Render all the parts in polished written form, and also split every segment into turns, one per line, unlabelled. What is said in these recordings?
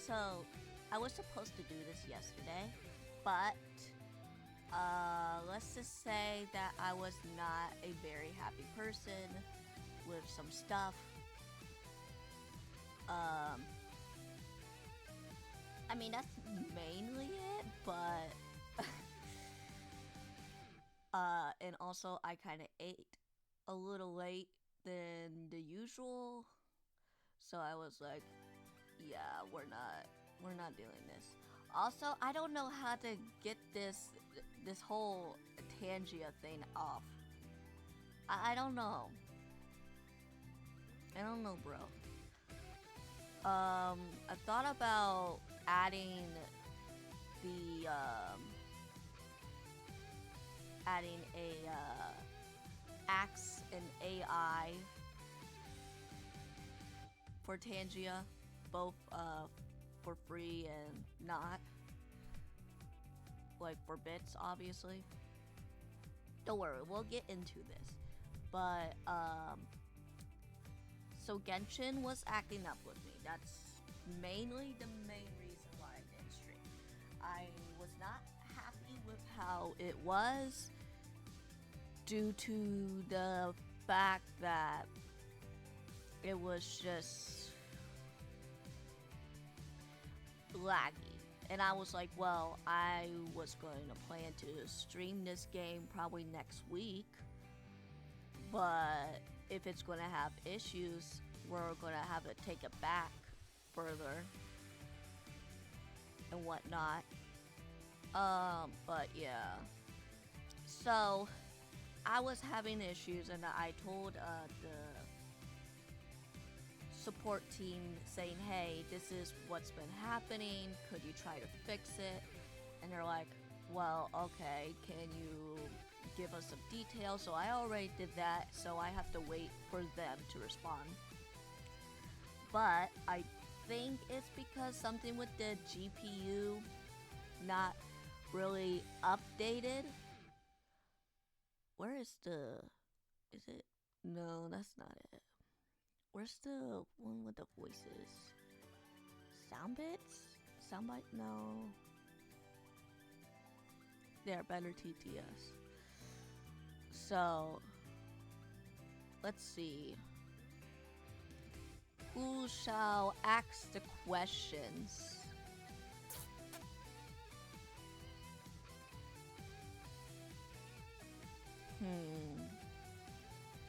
So, I was supposed to do this yesterday, but let's just say that I was not a very happy person with some stuff. Um, I mean, that's mainly it, but and also I kind of ate a little late than the usual, so I was like, yeah, we're not doing this. Also, I don't know how to get this whole Tangia thing off. I don't know. I don't know, bro. I thought about adding the adding a axe and AI for Tangia, both for free and not, like for bits, obviously. Don't worry, we'll get into this. But so Genshin was acting up with me. That's mainly the main reason why I didn't stream. I was not happy with how it was due to the fact that it was just laggy. And I was like, well, I was going to plan to stream this game probably next week, but if it's going to have issues, we're going to have to take it back further and whatnot. But yeah. So, I was having issues, and I told the support team saying, hey, this is what's been happening. Could you try to fix it? And they're like, well, okay, can you give us some details? So I already did that, so I have to wait for them to respond. But I think it's because something with the GPU not really updated. Where is the... Is it? No, that's not it. Where's the one with the voices? Sound bits? Soundbite? No. They're better TTS. So, let's see. Who shall ask the questions?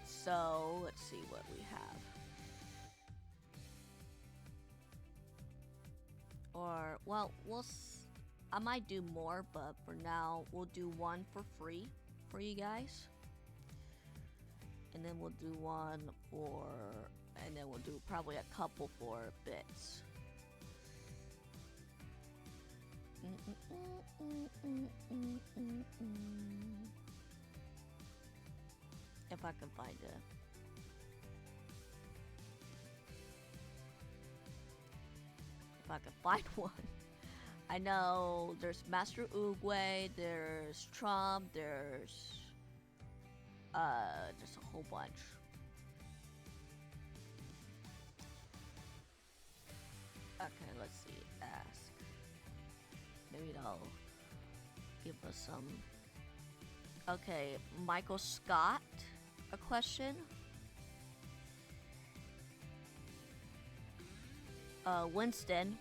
So, let's see what we have. Or, well, I might do more, but for now, we'll do one for free for you guys. And then we'll do one for, and then we'll do probably a couple for bits. If I can find it. If I can find one. I know there's Master Oogway, there's Trump, there's a whole bunch. Okay, let's see. Ask. Maybe they'll give us some. Okay, Michael Scott, a question. Winston.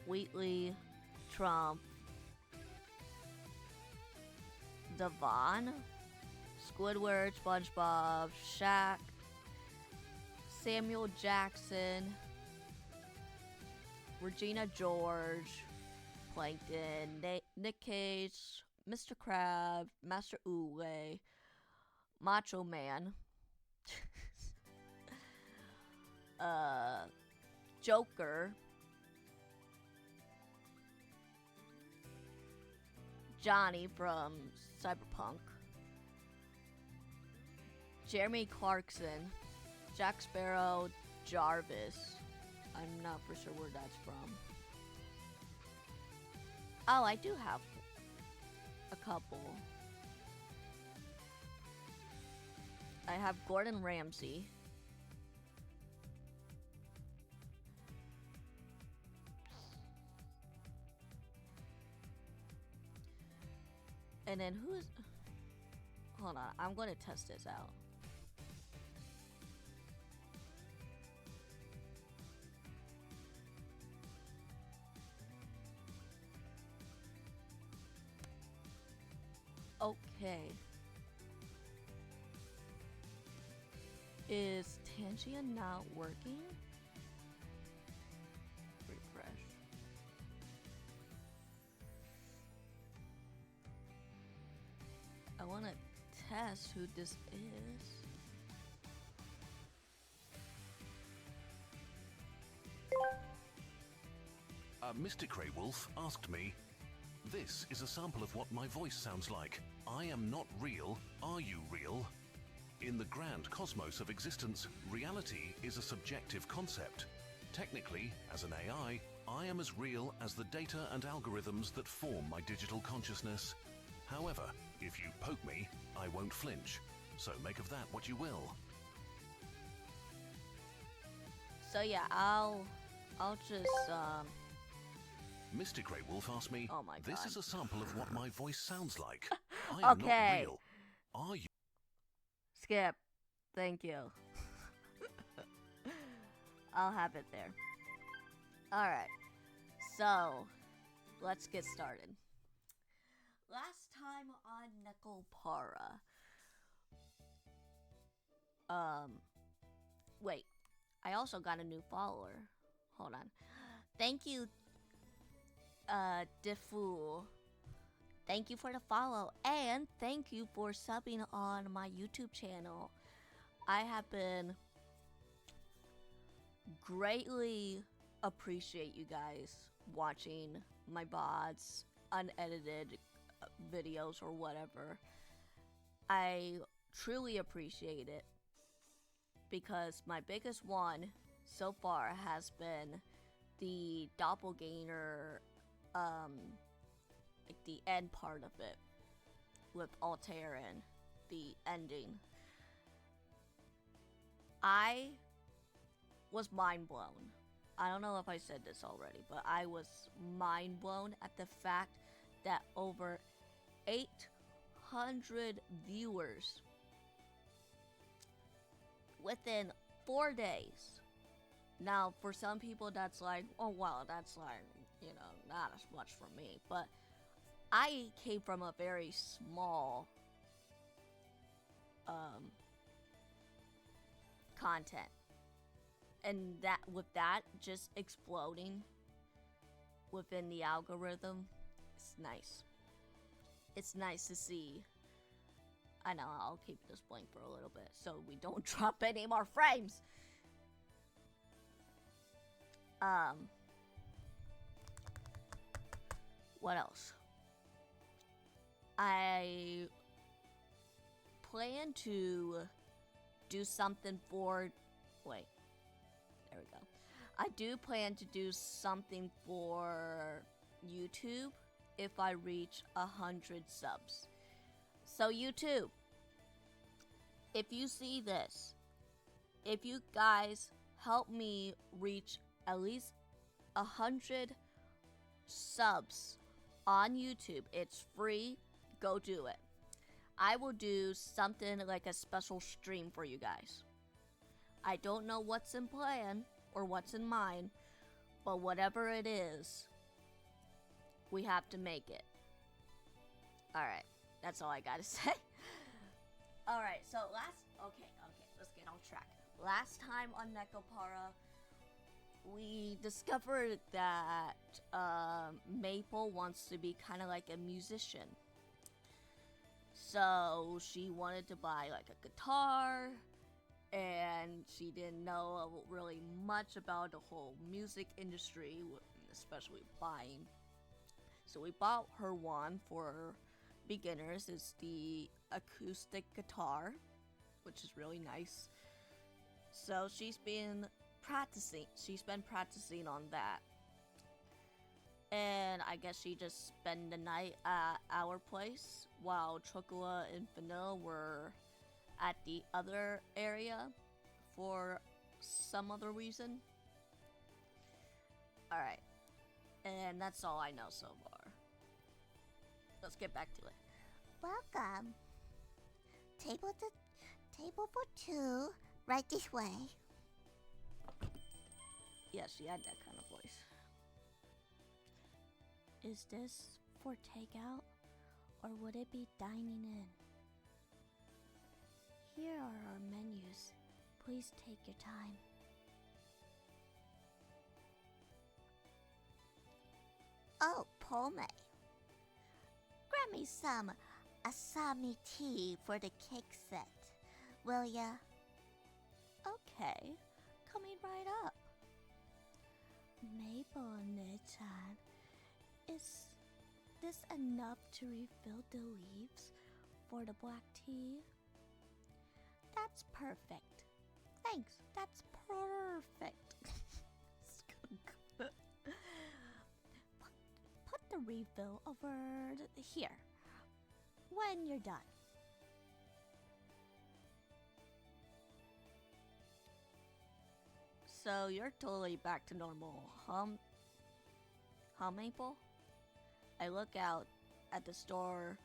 Wheatley, Trump, Devon, Squidward, SpongeBob, Shaq, Samuel Jackson, Regina George, Plankton, Nick Cage, Mr. Krabs, Master Oogway, Macho Man, Joker, Johnny from Cyberpunk, Jeremy Clarkson, Jack Sparrow, Jarvis. I'm not for sure where that's from. Oh, I do have a couple. I have Gordon Ramsay. And then who's... Hold on, I'm gonna test this out. Okay. Is Tangia not working? Refresh. I want to test who this is.
Mr. Grey Wolf asked me, "This is a sample of what my voice sounds like. I am not real. Are you real?" In the grand cosmos of existence, reality is a subjective concept. Technically, as an AI, I am as real as the data and algorithms that form my digital consciousness. However, if you poke me, I won't flinch. So make of that what you will.
So yeah, I'll just
Mr. Grey Wolf asked me,
oh my God.
"This is a sample of what my voice sounds like. I am not real. Are you?"
Skip. Thank you. I'll have it there. Alright. So, let's get started. Last time on Nekopara. Wait. I also got a new follower. Hold on. Thank you, Defool. Thank you for the follow, and thank you for subbing on my YouTube channel. I have been greatly appreciate you guys watching my VODs, unedited videos or whatever. I truly appreciate it because my biggest one so far has been the doppelganger, like the end part of it with Altair and the ending. I was mind blown. I don't know if I said this already, but I was mind blown at the fact that over 800 viewers within 4 days. Now, for some people, that's like, oh, well, that's like, you know, not as much for me. But I came from a very small content. And that with that just exploding within the algorithm, it's nice. It's nice to see. I know, I'll keep this blank for a little bit so we don't drop any more frames. What else? I plan to do something for... Wait. There we go. I do plan to do something for YouTube if I reach 100 subs. So YouTube, if you see this, if you guys help me reach at least 100 subs on YouTube, it's free, go do it. I will do something like a special stream for you guys. I don't know what's in plan or what's in mind, but whatever it is, we have to make it. Alright, that's all I gotta say. Alright, so okay, let's get on track. Last time on Nekopara, we discovered that Maple wants to be kind of like a musician. So she wanted to buy like a guitar, and she didn't know really much about the whole music industry, especially buying. So we bought her one for beginners. It's the acoustic guitar, which is really nice. So she's been practicing. She's been practicing on that. And I guess she just spent the night at our place while Chocola and Vanilla were at the other area for some other reason. Alright. And that's all I know so far. Let's get back to it.
Welcome. Table for two, right this way.
Yeah, she had that kind of voice. Is this for takeout, or would it be dining in? Here are our menus. Please take your time.
Oh, Pome. Grab me some Asami tea for the cake set, will ya?
Okay, coming right up. Maple-chan, is this enough to refill the leaves for the black tea? That's perfect. Thanks, that's perfect. Put the refill over here when you're done. So you're totally back to normal, huh, Maple? I look out at the store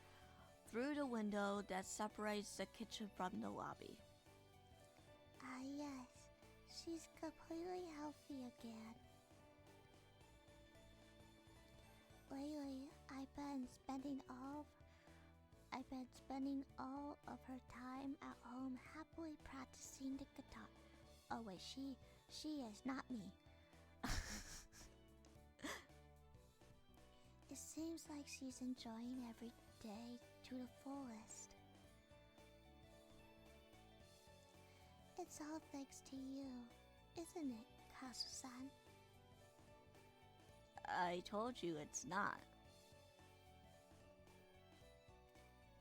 through the window that separates the kitchen from the lobby.
Ah, yes. She's completely healthy again. Lately, I've been spending all of her time at home happily practicing the guitar. Oh wait, she is not me. It seems like she's enjoying every day to the fullest. It's all thanks to you, isn't it, Kasu-san?
I told you it's not.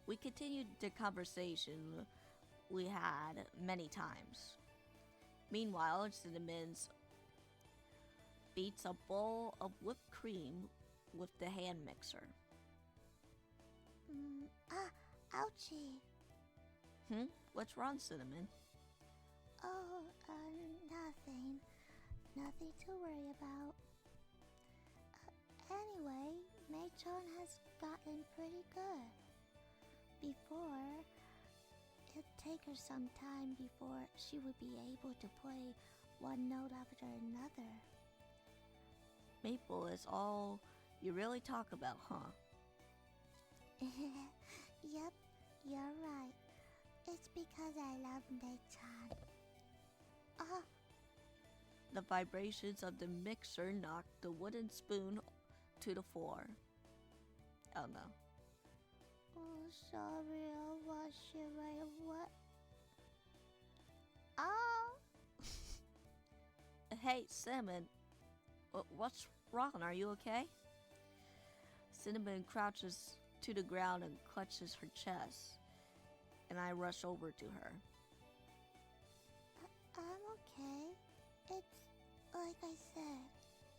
We continued the conversation we had many times. Meanwhile, Cinnamons beats a bowl of whipped cream with the hand mixer.
Ouchie.
What's wrong, Cinnamon?
Oh, nothing. Nothing to worry about. Anyway, Mei-chan has gotten pretty good. Before, it'd take her some time before she would be able to play one note after another.
Maple is all you really talk about, huh?
Yep, you're right. It's because I love Mei-chan.
The vibrations of the mixer knocked the wooden spoon to the floor. Oh no.
Oh, sorry, I'll wash it right away. Oh!
Hey, Cinnamon. What's wrong? Are you okay? Cinnamon crouches to the ground and clutches her chest, and I rush over to her.
I'm okay. It's like I said,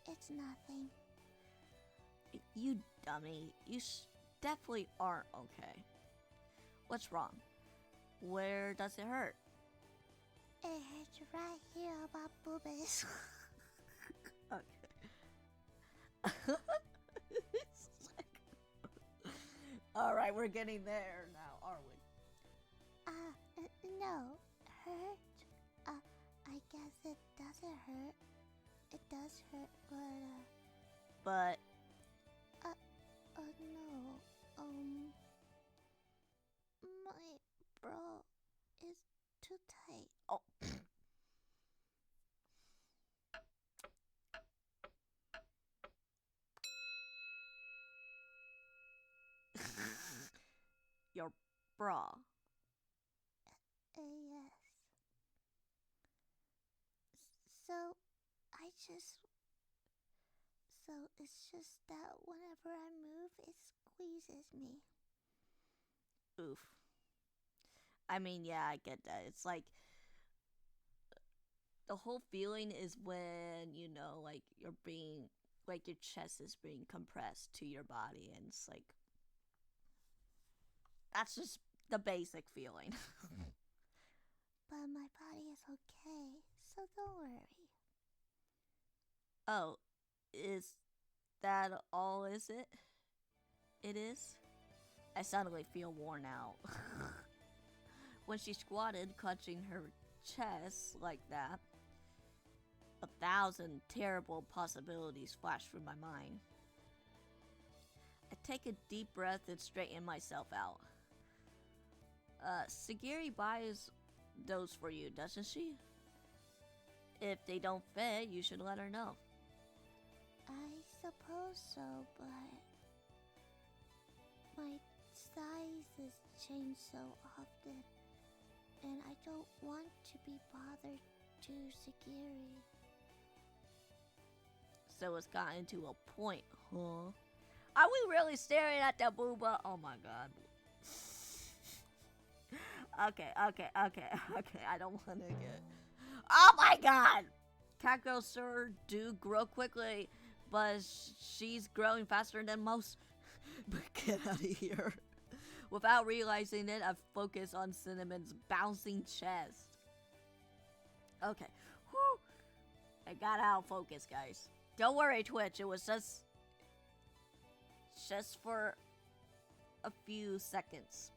it's nothing.
You dummy. You definitely aren't okay. What's wrong? Where does it hurt?
It hurts right here about boobies.
Okay. Alright, we're getting there now, are we?
No. Hurt? I guess it doesn't hurt. It does hurt,
But
no. My bra is too tight.
oh. Your bra.
Yes. So, it's just that whenever I move, it squeezes me.
Oof. I mean, yeah, I get that. It's like the whole feeling is when, like you're being, like your chest is being compressed to your body, and it's like, that's just the basic feeling.
But my body is okay, so don't worry.
Oh, is that all, is it? It is? I suddenly feel worn out. When she squatted, clutching her chest like that, 1,000 terrible possibilities flashed through my mind. I take a deep breath and straighten myself out. Sagiri buys those for you, doesn't she? If they don't fit, you should let her know.
I suppose so, but my sizes change so often, and I don't want to be bothered to Sagiri.
So it's gotten to a point, huh? Are we really staring at that booba? Oh my god. Okay. I don't want to get. Oh my god! Cat girls sure do grow quickly, but she's growing faster than most. But get out of here. Without realizing it, I focus on Cinnamon's bouncing chest. Okay. Whew. I got out of focus, guys. Don't worry, Twitch. It was just for a few seconds.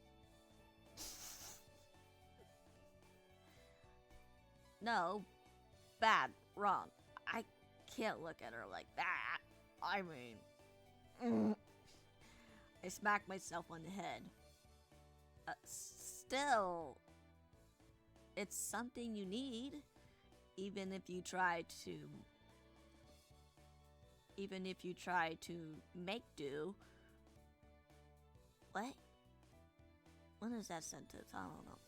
No, bad, wrong. I can't look at her like that. I mean, I smacked myself on the head. Still, it's something you need, even if you try to make do. What? What is that sentence? I don't know.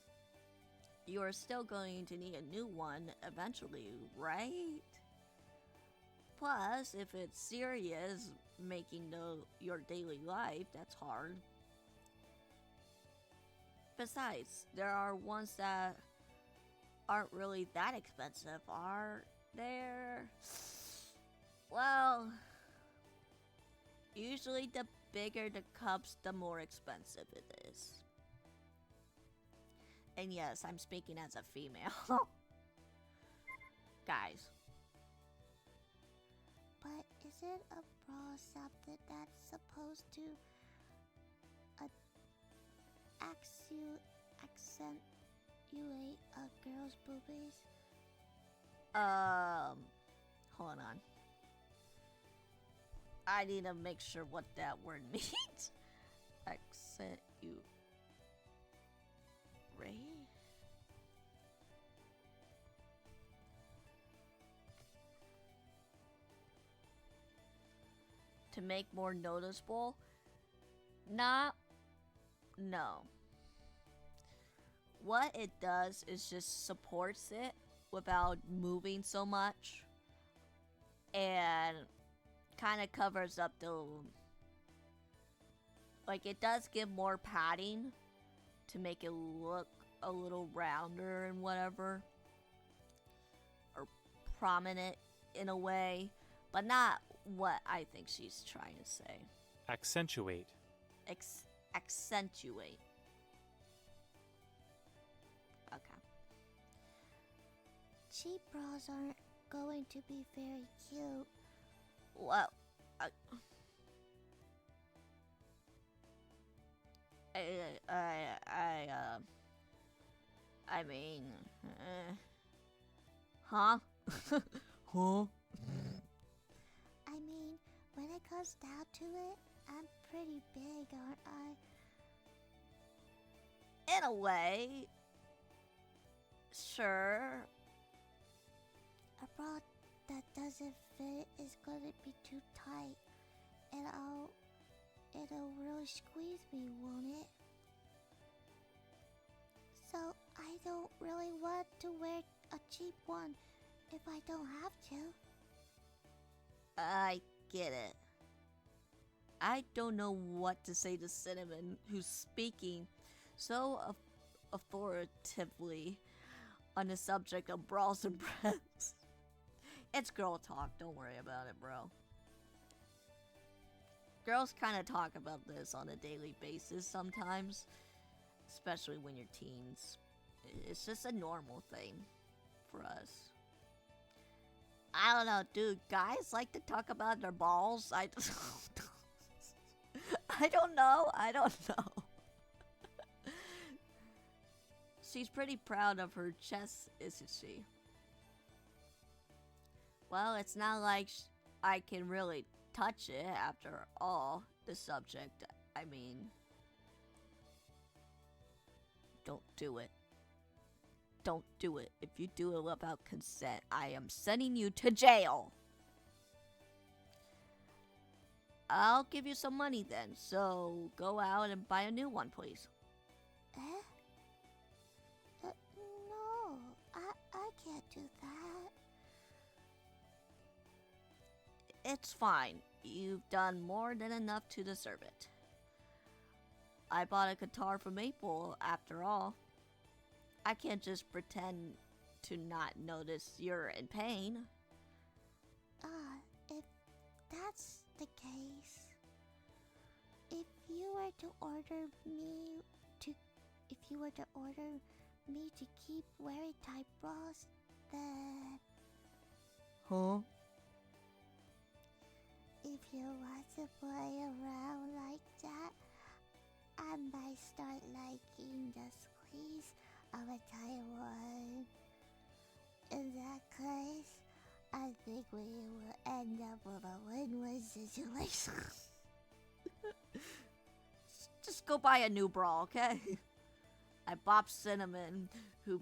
You are still going to need a new one eventually, right? Plus, if it's serious, making your daily life, that's hard. Besides, there are ones that aren't really that expensive, are there? Well, usually the bigger the cups, the more expensive it is. And yes, I'm speaking as a female. Guys.
But is it a bra something that's supposed to accentuate a girl's boobies?
Hold on. I need to make sure what that word means. Accentuate. To make more noticeable? No. What it does is just supports it without moving so much. And kind of covers up the... Like, it does give more padding to make it look a little rounder and whatever. Or prominent in a way. But not what I think she's trying to say.
Accentuate.
Accentuate. Okay.
Cheap bras aren't going to be very cute.
Well, I mean, huh? Huh?
I mean, when it comes down to it, I'm pretty big, aren't I?
In a way, sure.
A bra that doesn't fit is gonna be too tight, and it'll really squeeze me, won't it? So I don't really want to wear a cheap one if I don't have to.
I get it. I don't know what to say to Cinnamon, who's speaking so authoritatively on the subject of bras and breasts. It's girl talk, don't worry about it, bro. Girls kind of talk about this on a daily basis sometimes, especially when you're teens. It's just a normal thing for us. I don't know, dude. Guys like to talk about their balls. I I don't know. I don't know. She's pretty proud of her chest, isn't she? Well, it's not like I can really touch it after all. The subject, I mean. Don't do it. Don't do it. If you do it without consent, I am sending you to jail. I'll give you some money then, so go out and buy a new one, please.
Eh? No, I can't do that.
It's fine. You've done more than enough to deserve it. I bought a guitar for Maple, after all. I can't just pretend to not notice you're in pain.
If that's the case, if you were to order me to keep wearing tight bras, then
Huh?
if you want to play around like that, I might start liking the squeeze of a tight one. In that case, I think we will end up with a win-win situation.
Just go buy a new bra, okay? I bopped Cinnamon, who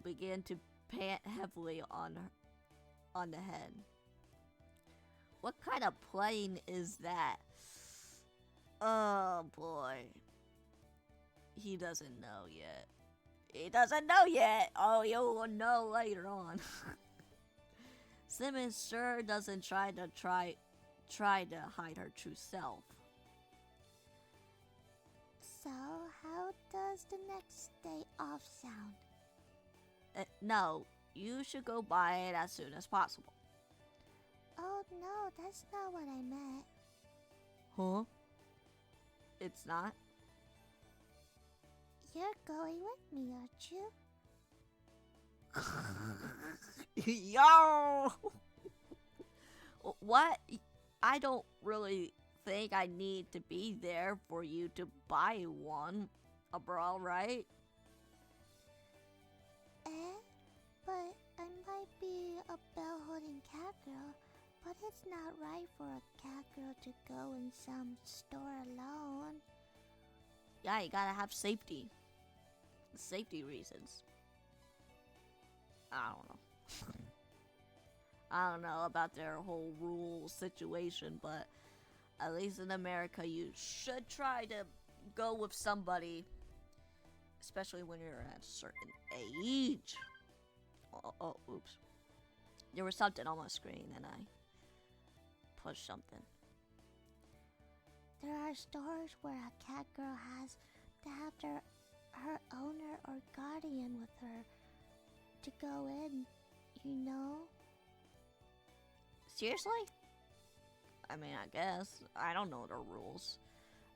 began to pant heavily on the head. What kind of playing is that? Oh boy. He doesn't know yet. He doesn't know yet. Oh, you'll know later on. Simmons sure doesn't try to hide her true self.
So, how does the next day off sound?
No, you should go buy it as soon as possible.
Oh no, that's not what I meant.
Huh? It's not?
You're going with me, aren't you?
Yo! What? I don't really think I need to be there for you to buy one. A bra, right?
But I might be a bell-holding cat girl, but it's not right for a cat girl to go in some store alone.
Yeah, you gotta have safety. Safety reasons. I don't know. I don't know about their whole rule situation, but at least in America, you should try to go with somebody, especially when you're at a certain age. Oh, oops. There was something on my screen and I pushed something.
There are stores where a cat girl has to have her owner or guardian with her to go in, you know?
Seriously? I mean, I guess. I don't know the rules.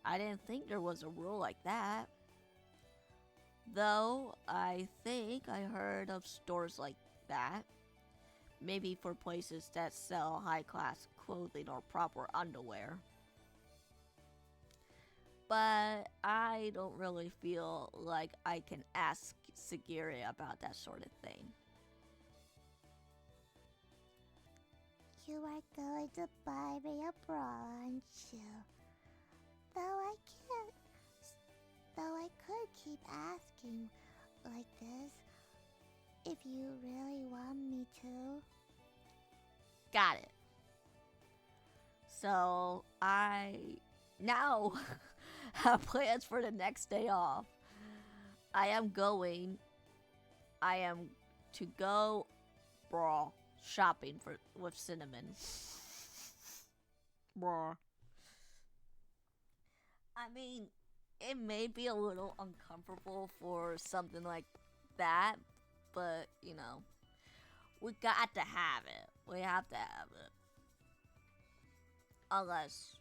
I didn't think there was a rule like that. Though, I think I heard of stores like that. Maybe for places that sell high-class clothing or proper underwear. But I don't really feel like I can ask Sagiri about that sort of thing.
You are going to buy me a bra, aren't you? Though I could keep asking like this if you really want me to.
Got it. So, I now have plans for the next day off. I am to go bra shopping with Cinnamon. Bra. I mean, it may be a little uncomfortable for something like that, but, you know, we got to have it. We have to have it. Unless,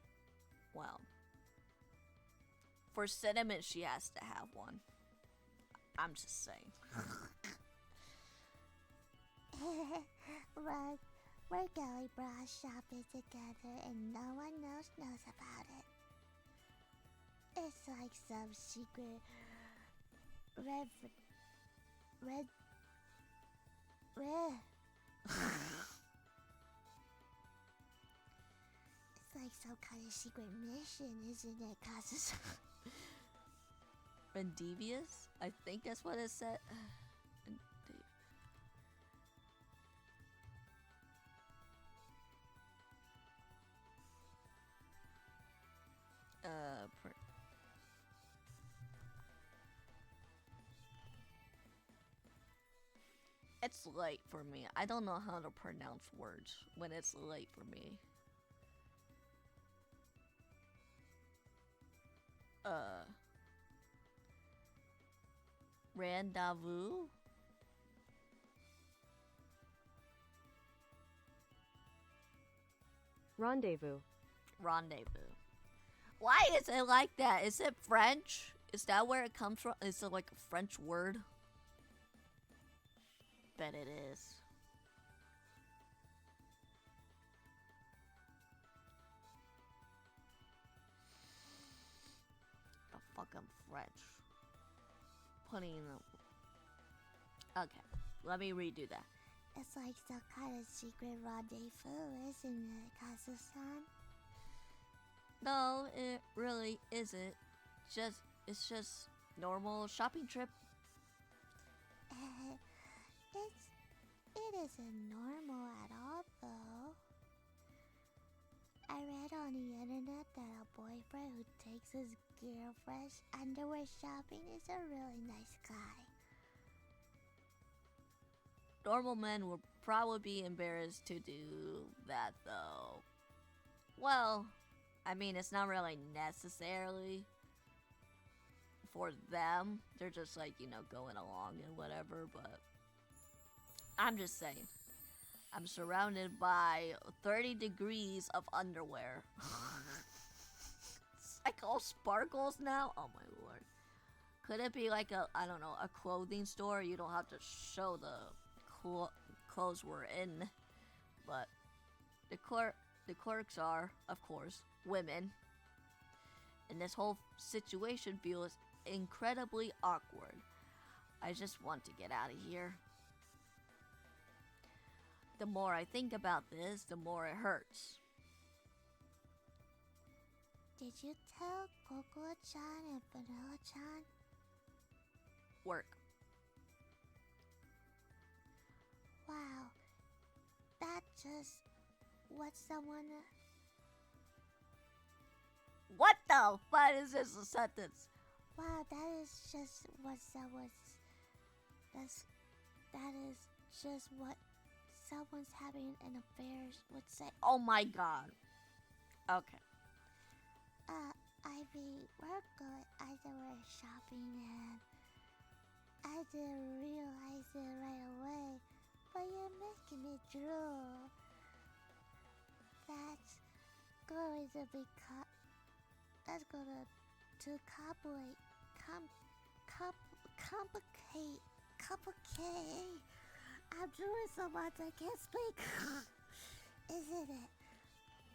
well, for Cinnamon, she has to have one. I'm just saying.
Well, we're going bra shopping together and no one else knows about it. It's like some secret red, red, red. It's like some kind of secret mission, isn't it, Kazusa?
Rendevious? I think that's what it said. It's late for me. I don't know how to pronounce words when it's late for me. Rendezvous?
Rendezvous.
Rendezvous. Why is it like that? Is it French? Is that where it comes from? Is it like a French word? Bet it is. The fucking French. Putting the... Okay, let me redo that.
It's like some kind of secret rendezvous, isn't it, Kazu-san?
No, it really isn't. It's just normal shopping trip.
It isn't normal at all, though. I read on the internet that a boyfriend who takes his girlfriend's underwear shopping is a really nice guy.
Normal men would probably be embarrassed to do that, though. Well, I mean, it's not really necessarily for them. They're just like, you know, going along and whatever, but I'm just saying. I'm surrounded by 30 degrees of underwear. It's like all sparkles now. Oh my lord. Could it be like a, I don't know, a clothing store? You don't have to show the clothes we're in. But the clerks are, of course, women. And this whole situation feels incredibly awkward. I just want to get out of here. The more I think about this, the more it hurts.
Did you tell Cocoa-chan and Vanilla-chan?
Work.
Wow, that's just what someone...
What the fuck is this a sentence?
Wow, that is just what someone's... That is just what someone's having an affair would say.
Oh my god. Okay.
Ivy, we're going underwear shopping and I didn't realize it right away, but you're making me drool. That's going to be that's going to complicate. I'm doing so much I can't speak. Isn't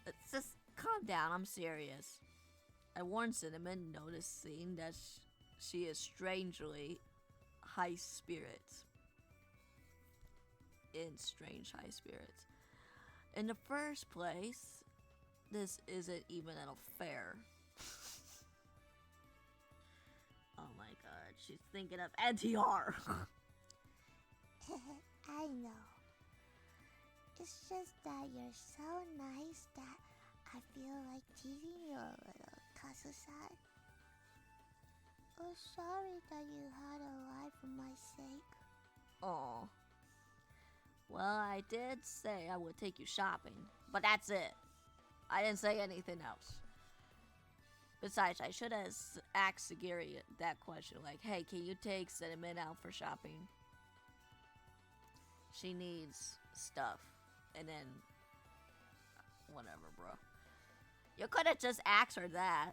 it?
Just calm down, I'm serious. I warned Cinnamon, noticing that she is strangely high spirits. In strange high spirits. In the first place, this isn't even an affair. Oh my god, she's thinking of NTR.
I know. It's just that you're so nice that I feel like teasing you a little, Kazu-san. Oh, sorry that you had to lie for my sake.
Oh. Well, I did say I would take you shopping, but that's it. I didn't say anything else. Besides, I should have asked Sagiri that question, like, hey, can you take Cinnamon out for shopping? She needs stuff. And then, whatever, bro. You could have just asked her that.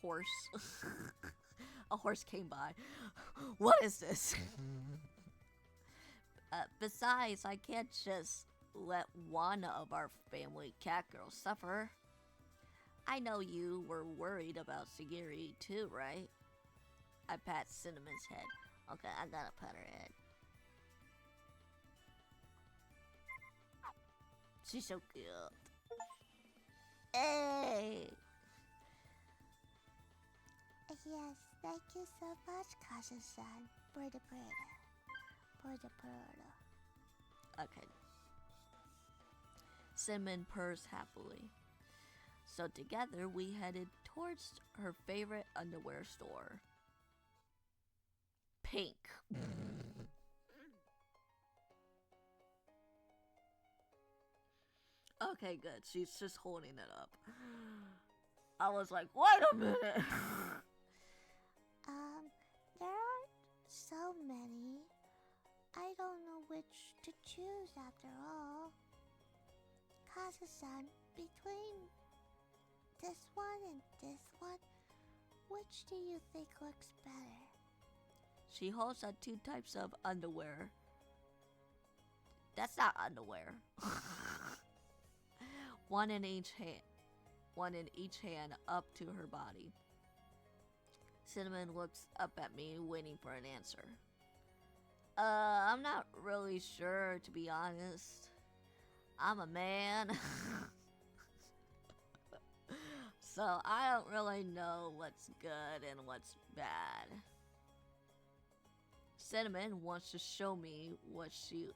Horse. A horse came by. What is this? Besides, I can't just let one of our family cat girls suffer. I know you were worried about Sagiri too, right? I pat Cinnamon's head. Okay, I gotta pat her head. She's so cute. Hey!
Yes, thank you so much, Casa-san, for the purda.
Okay. Cinnamon purrs happily. So together we headed towards her favorite underwear store. Pink. Okay, good. She's just holding it up. I was like, wait a minute.
There are so many. I don't know which to choose after all. Casa-san, between this one and this one, which do you think looks better?
She holds up 2 types of underwear. That's not underwear. One in each hand up to her body. Cinnamon looks up at me, waiting for an answer. I'm not really sure, to be honest. I'm a man. So I don't really know what's good and what's bad. Cinnamon wants to show me what she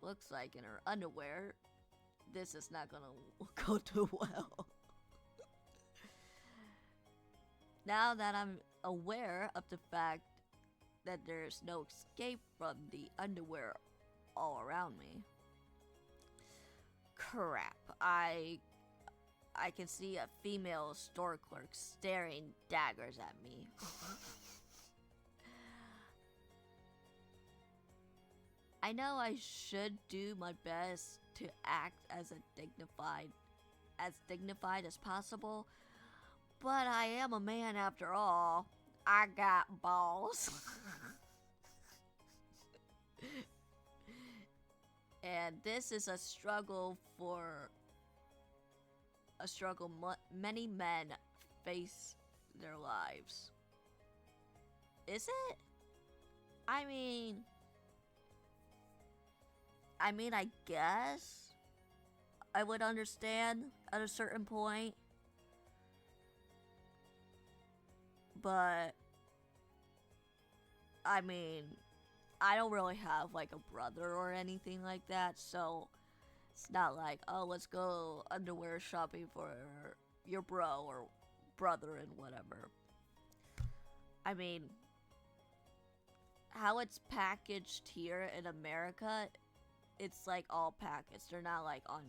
looks like in her underwear. This is not gonna go too well. Now that I'm aware of the fact that there's no escape from the underwear all around me. Crap, I can see a female store clerk staring daggers at me. I know I should do my best to act as dignified as possible, but I am a man after all. I got balls. And this is a struggle many men face their lives. Is it? I mean, I guess I would understand at a certain point. But I mean, I don't really have like a brother or anything like that, so it's not like, oh, let's go underwear shopping for your bro or brother and whatever. I mean, how it's packaged here in America, it's like all packaged. They're not like on,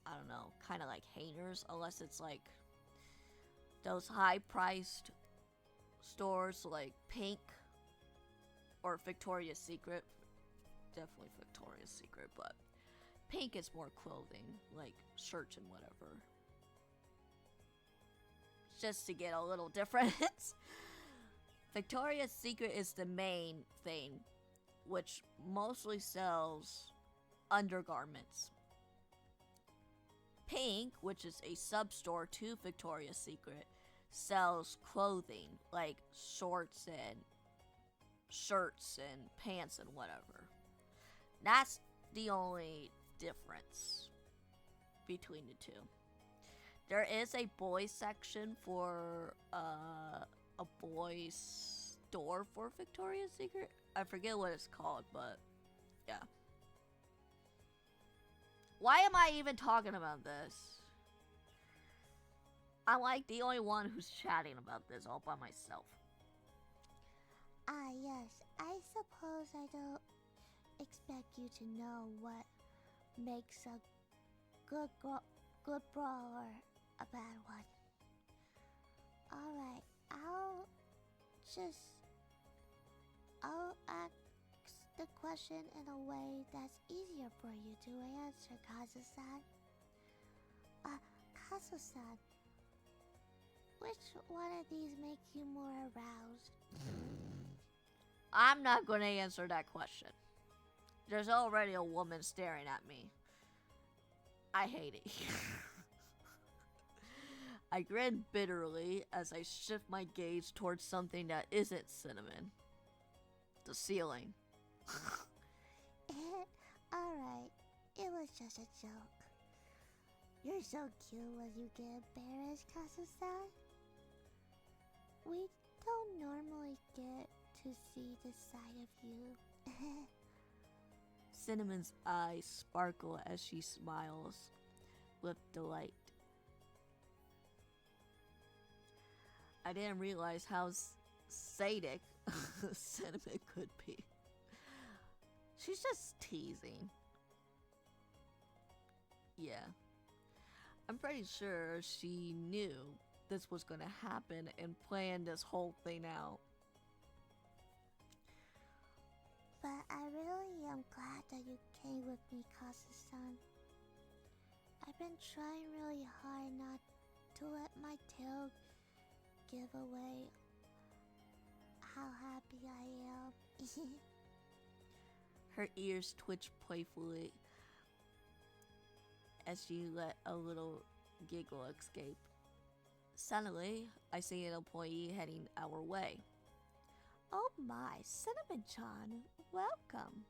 I don't know, kind of like hangers, unless it's like those high-priced stores like Pink or Victoria's Secret. Definitely Victoria's Secret, but Pink is more clothing, like shirts and whatever. Just to get a little difference. Victoria's Secret is the main thing, which mostly sells undergarments. Pink, which is a sub-store to Victoria's Secret, sells clothing, like shorts and shirts and pants and whatever. That's the only difference between the two. There is a boys section for a boys store for Victoria's Secret. I forget what it's called, but yeah. Why am I even talking about this? I'm like the only one who's chatting about this all by myself.
Ah, yes. I suppose I don't expect you to know what makes a good brawl or a bad one. Alright, I'll ask the question in a way that's easier for you to answer, Kazu-san. Kazu-san, which one of these make you more aroused?
I'm not gonna answer that question. There's already a woman staring at me. I hate it here. I grin bitterly as I shift my gaze towards something that isn't cinnamon. The ceiling.
Alright, it was just a joke. You're so cute when you get embarrassed, Kasa-san. We don't normally get to see this side of you.
Cinnamon's eyes sparkle as she smiles with delight. I didn't realize how sadistic Cinnamon could be. She's just teasing. Yeah. I'm pretty sure she knew this was gonna happen and planned this whole thing out.
But I really am glad that you came with me, Kasa-san. I've been trying really hard not to let my tail give away how happy I am.
Her ears twitch playfully as she let a little giggle escape. Suddenly, I see an employee heading our way. Oh my, Cinnamon-chan, welcome.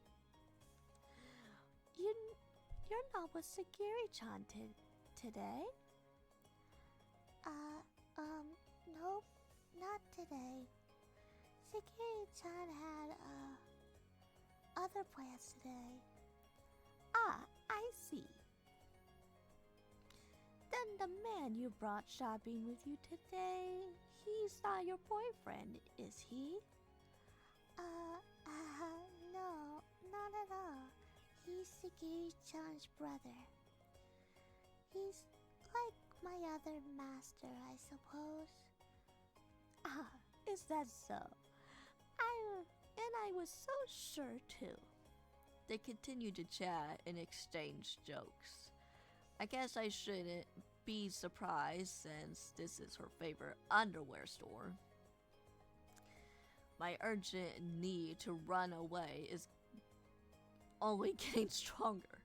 You're not with Sagiri-chan today?
Nope, not today. Sagiri-chan had, other plans today.
Ah, I see. Then the man you brought shopping with you today, he's not your boyfriend, is he?
No, not at all. He's Sagiri-chan's brother. He's like my other master, I suppose.
Ah, is that so? I was so sure too. They continued to chat and exchange jokes. I guess I shouldn't be surprised since this is her favorite underwear store. My urgent need to run away is only getting stronger.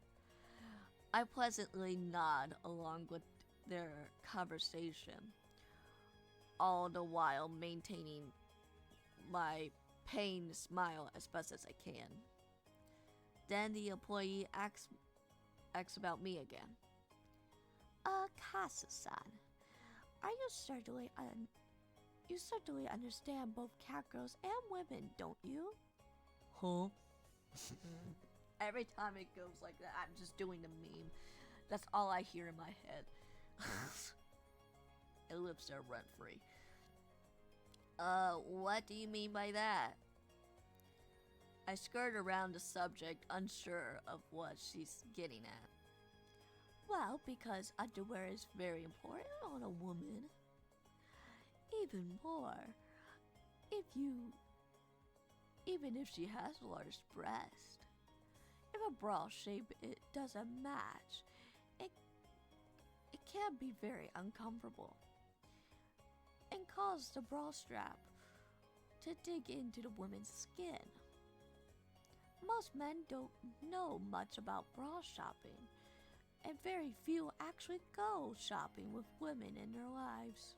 I pleasantly nod along with their conversation, all the while maintaining my pained smile as best as I can. Then the employee asks about me again. Kasa-san, you certainly understand both cat girls and women, don't you? Huh? Every time it goes like that, I'm just doing the meme. That's all I hear in my head. It lives there rent free. What do you mean by that? I skirt around the subject, unsure of what she's getting at. Well, because underwear is very important on a woman. Even more, even if she has a large breast. If a bra shape it doesn't match, it can be very uncomfortable and cause the bra strap to dig into the woman's skin. Most men don't know much about bra shopping, and very few actually go shopping with women in their lives.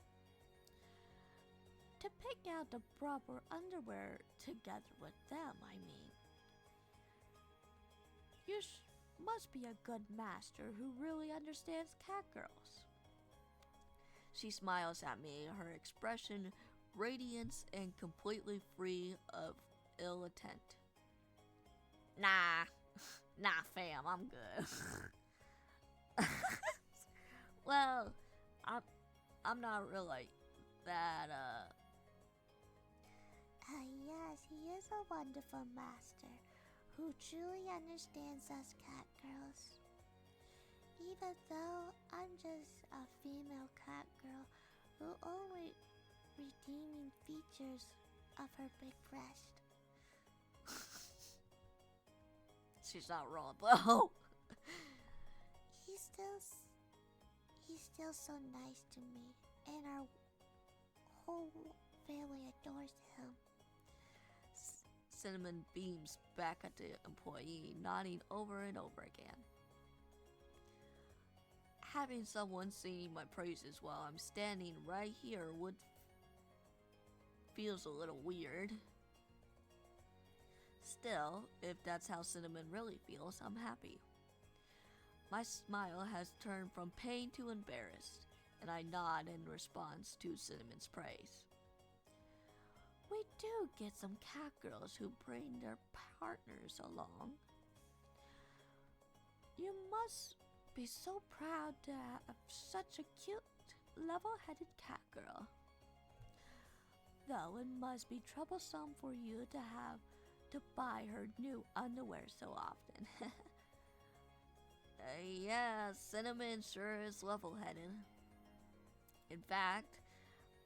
To pick out the proper underwear together with them, I mean. You must be a good master who really understands cat girls. She smiles at me, her expression radiant and completely free of ill intent. Nah, fam, I'm good. Well, I'm not really that,
Yes, he is a wonderful master who truly understands us cat girls. Even though I'm just a female cat girl who only redeeming features of her big breast.
She's not wrong, though.
He's still so nice to me, and our whole family adores him.
Cinnamon beams back at the employee, nodding over and over again. having someone singing my praises while I'm standing right here would feels a little weird. Still, if that's how Cinnamon really feels, I'm happy. My smile has turned from pain to embarrassed, and I nod in response to Cinnamon's praise. We do get some cat girls who bring their partners along. You must be so proud to have such a cute, level-headed cat girl. Though it must be troublesome for you to have to buy her new underwear so often. Yeah, Cinnamon sure is level-headed. In fact,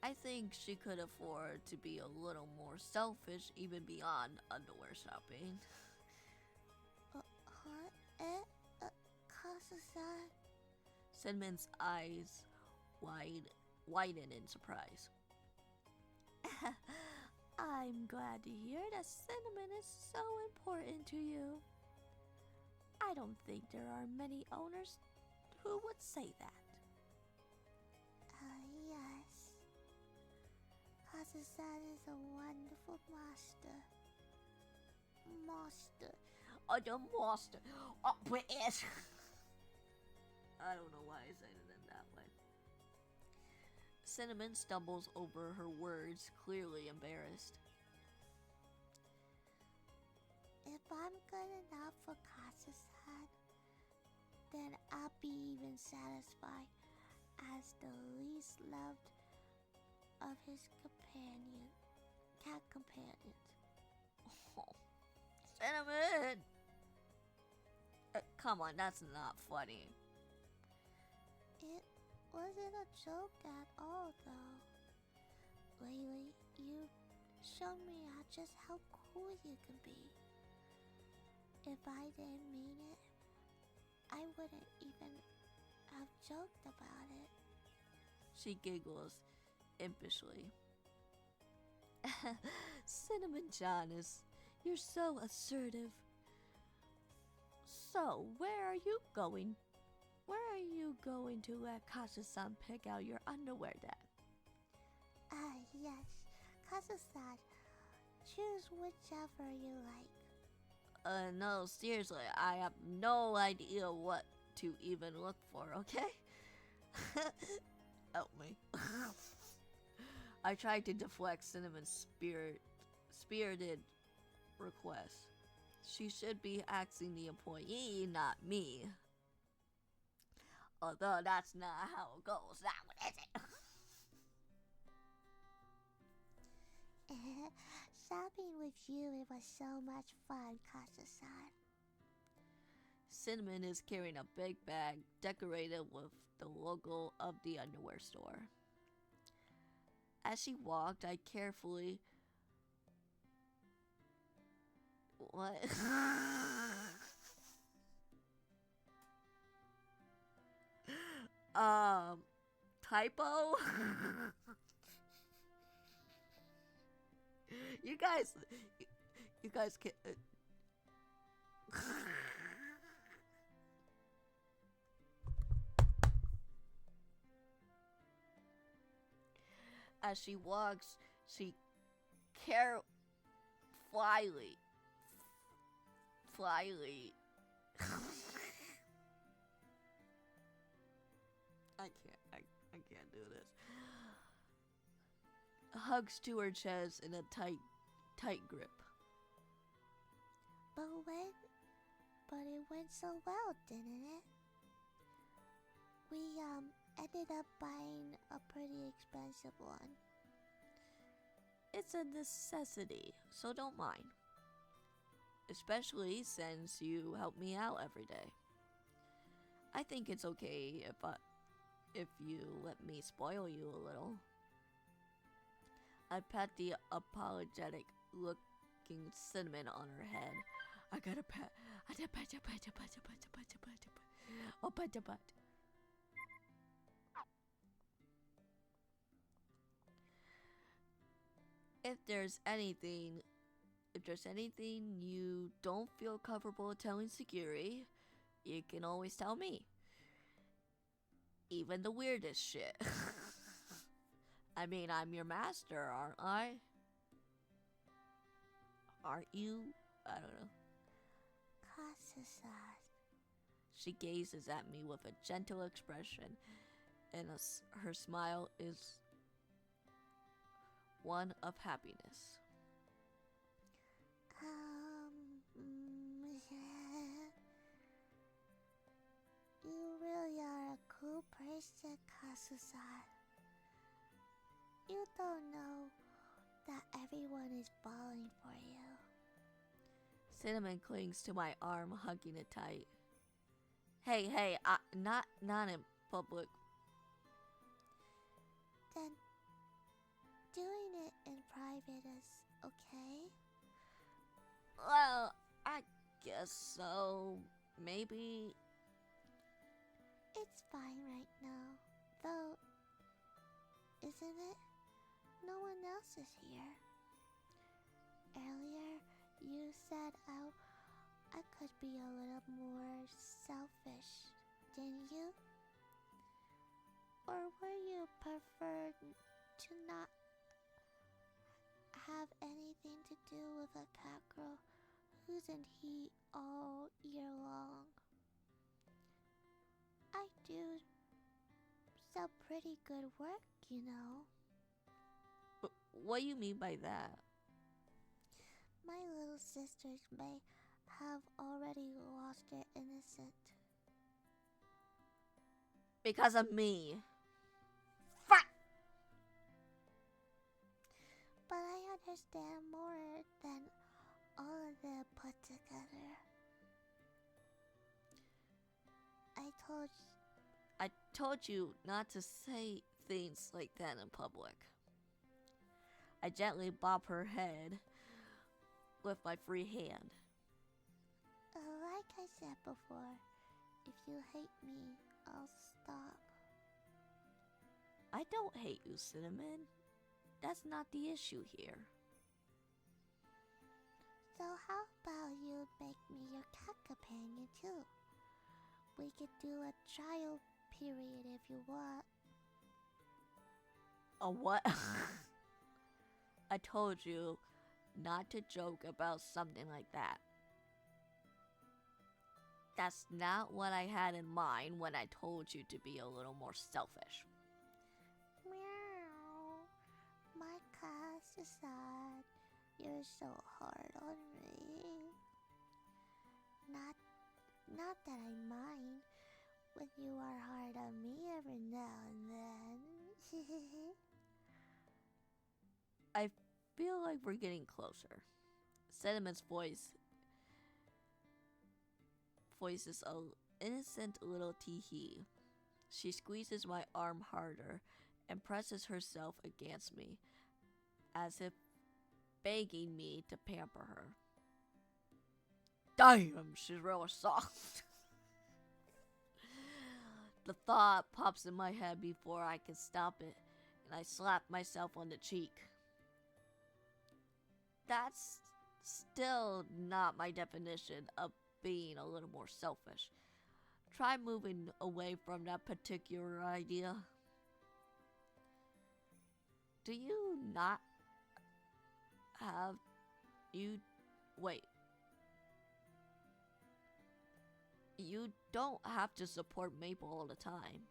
I think she could afford to be a little more selfish even beyond underwear shopping.
Kasa-san?
Cinnamon's eyes widen in surprise. I'm glad to hear that Cinnamon is so important to you. I don't think there are many owners who would say that.
Yes. Kasa-san is a wonderful master.
Oh, the master. Oh, British. I don't know why I said it in that way. Cinnamon stumbles over her words, clearly embarrassed.
If I'm good enough for Kasa-san, then I'll be even satisfied as the least loved of his cat companions.
Oh, Cinnamon! Come on, that's not funny.
It wasn't a joke at all, though. Lately, you've shown me just how cool you can be. If I didn't mean it, I wouldn't even have joked about it.
She giggles impishly. Cinnamon Janice, you're so assertive. So, where are you going? Where are you going to let Kasa-san pick out your underwear then?
Yes. Kasa-san, choose whichever you like.
No, seriously, I have no idea what to even look for, okay? Help me. I tried to deflect Cinnamon's spirited request. She should be asking the employee, not me. Although that's not how it goes, now is it?
Shopping with you, it was so much fun, Kasa-san.
Cinnamon is carrying a big bag decorated with the logo of the underwear store. As she walked, I carefully... What? Typo? You guys can... As she walks, she flyly. I can't do this. Hugs to her chest in a tight grip.
But it went so well, didn't it? We ended up buying a pretty expensive one.
It's a necessity, so don't mind. Especially since you help me out every day. I think it's okay if you let me spoil you a little. I pat the apologetic looking Cinnamon on her head. I gotta pat. Oh, pat. If there's anything you don't feel comfortable telling Security, you can always tell me. Even the weirdest shit. I mean, I'm your master, aren't I? Aren't you? I don't know.
Kasa-san.
She gazes at me with a gentle expression, and her smile is one of happiness.
You really are a cool person, Kasa-san. You don't know that everyone is falling for you.
Cinnamon clings to my arm, hugging it tight. Hey, not in public.
Then doing it in private is okay?
Well, I guess so. Maybe.
It's fine right now, though, isn't it? No one else is here. Earlier, you said I could be a little more selfish, didn't you? Or were you preferred to not have anything to do with a cat girl who's in heat all year long? I do some pretty good work, you know.
What do you mean by that?
My little sisters may have already lost their innocence.
Because of me.
But I understand more than all of them put together.
I told you not to say things like that in public. I gently bop her head with my free hand.
Like I said before, if you hate me, I'll stop.
I don't hate you, Cinnamon. That's not the issue here.
So how about you make me your cat companion too? We could do a trial period if you want.
A what? I told you not to joke about something like that. That's not what I had in mind when I told you to be a little more selfish.
Meow. My cat's is sad. You're so hard on me. Not that I mind when you are hard on me every now and then.
I feel like we're getting closer. Cinnamon's voice is an innocent little tee-hee. She squeezes my arm harder and presses herself against me, as if begging me to pamper her. Damn, she's real soft. The thought pops in my head before I can stop it, and I slap myself on the cheek. That's still not my definition of being a little more selfish. Try moving away from that particular idea. Do you not have... Wait. You don't have to support Maple all the time.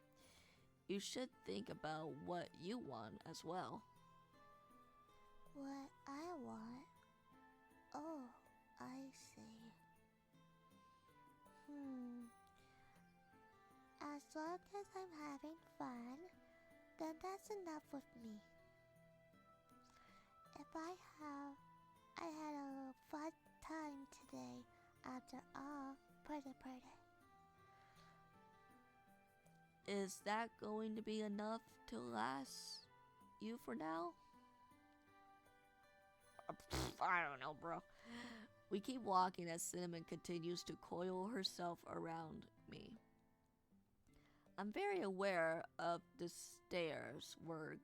You should think about what you want as well.
What I want? Oh, I see. As long as I'm having fun, then that's enough with me. If I had a fun time today, after all, pretty.
Is that going to be enough to last you for now? I don't know, bro. We keep walking as Cinnamon continues to coil herself around me. I'm very aware of the stares we're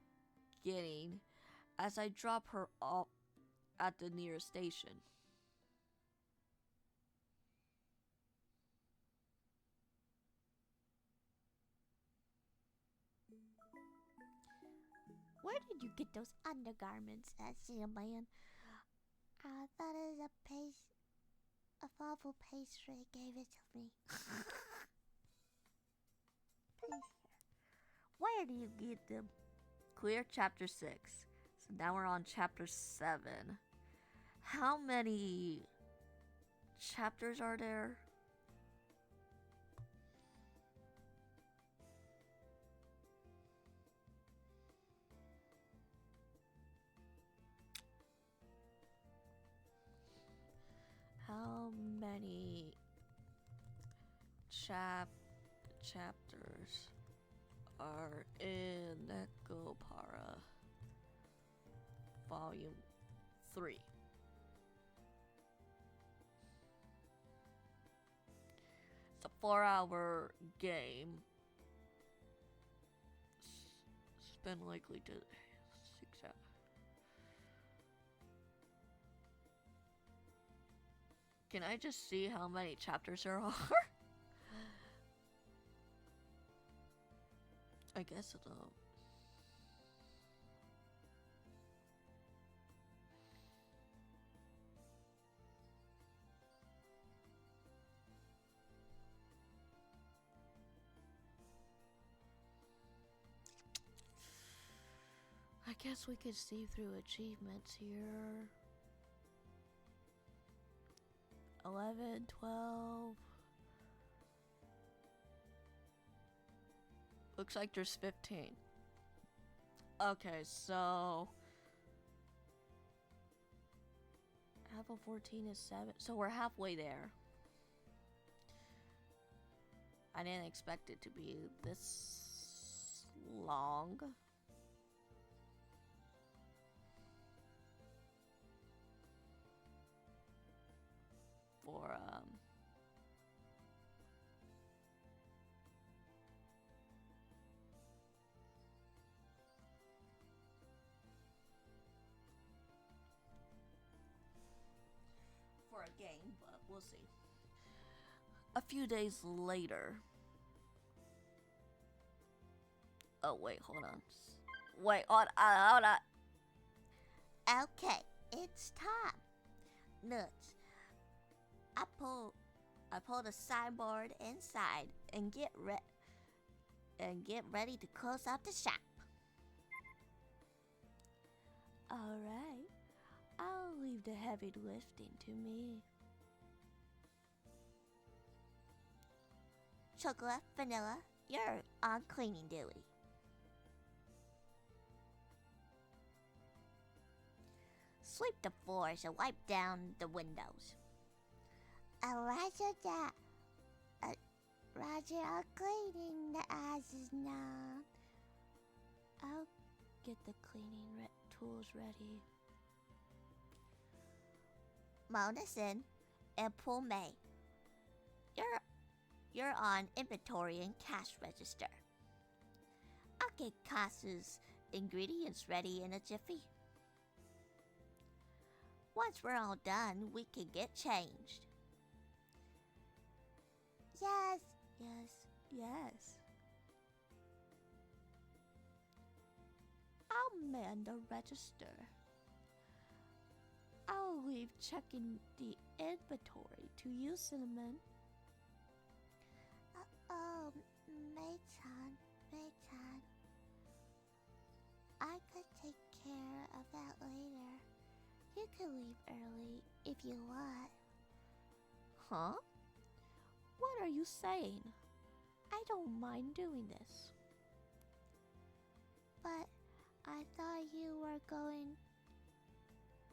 getting as I drop her off at the nearest station.
Where did you get those undergarments, man? I thought it was a waffle pastry gave it to me. Where do you get them?
Clear chapter 6. So now we're on chapter 7. How many chapters are there? How many chapters are in Nekopara Volume 3? It's a 4-hour game. Spend likely to 6 hours. Can I just see how many chapters there are? I guess it'll. I guess we could see through achievements here. 11, 12. Looks like there's 15. Okay, so half of 14 is 7. So we're halfway there. I didn't expect it to be this long. For a game, but we'll see. A few days later. Oh, wait, hold on. Wait, hold on.
Okay, it's time. Nuts. I pull the sideboard inside and get ready to close out the shop.
All right. I'll leave the heavy lifting to me.
Chocolate, vanilla, you're on cleaning duty. Sweep the floors and wipe down the windows. Roger that. Roger, I'm cleaning the asses now.
I'll get the cleaning tools ready.
Monison and Pool May. You're on inventory and cash register. I'll get Kazu's ingredients ready in a jiffy. Once we're all done, we can get changed. Yes.
I'll man the register. I'll leave checking the inventory to you, Cinnamon.
May-chan. I could take care of that later. You can leave early if you want.
Huh? What are you saying? I don't mind doing this.
But I thought you were going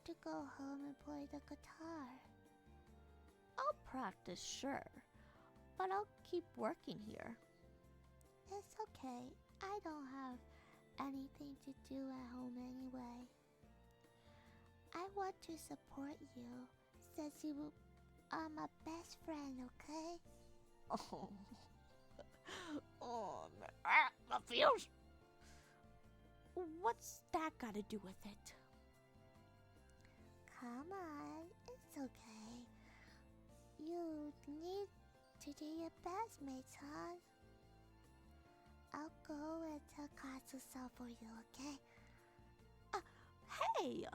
to go home and play the guitar.
I'll practice, sure. But I'll keep working here.
It's okay. I don't have anything to do at home anyway. I want to support you since you are my best friend, okay?
My feels. What's that got to do with it?
Come on, it's okay. You need to do your best, Mei-chan. I'll go and tell Katsu-san for you, okay?
Hey!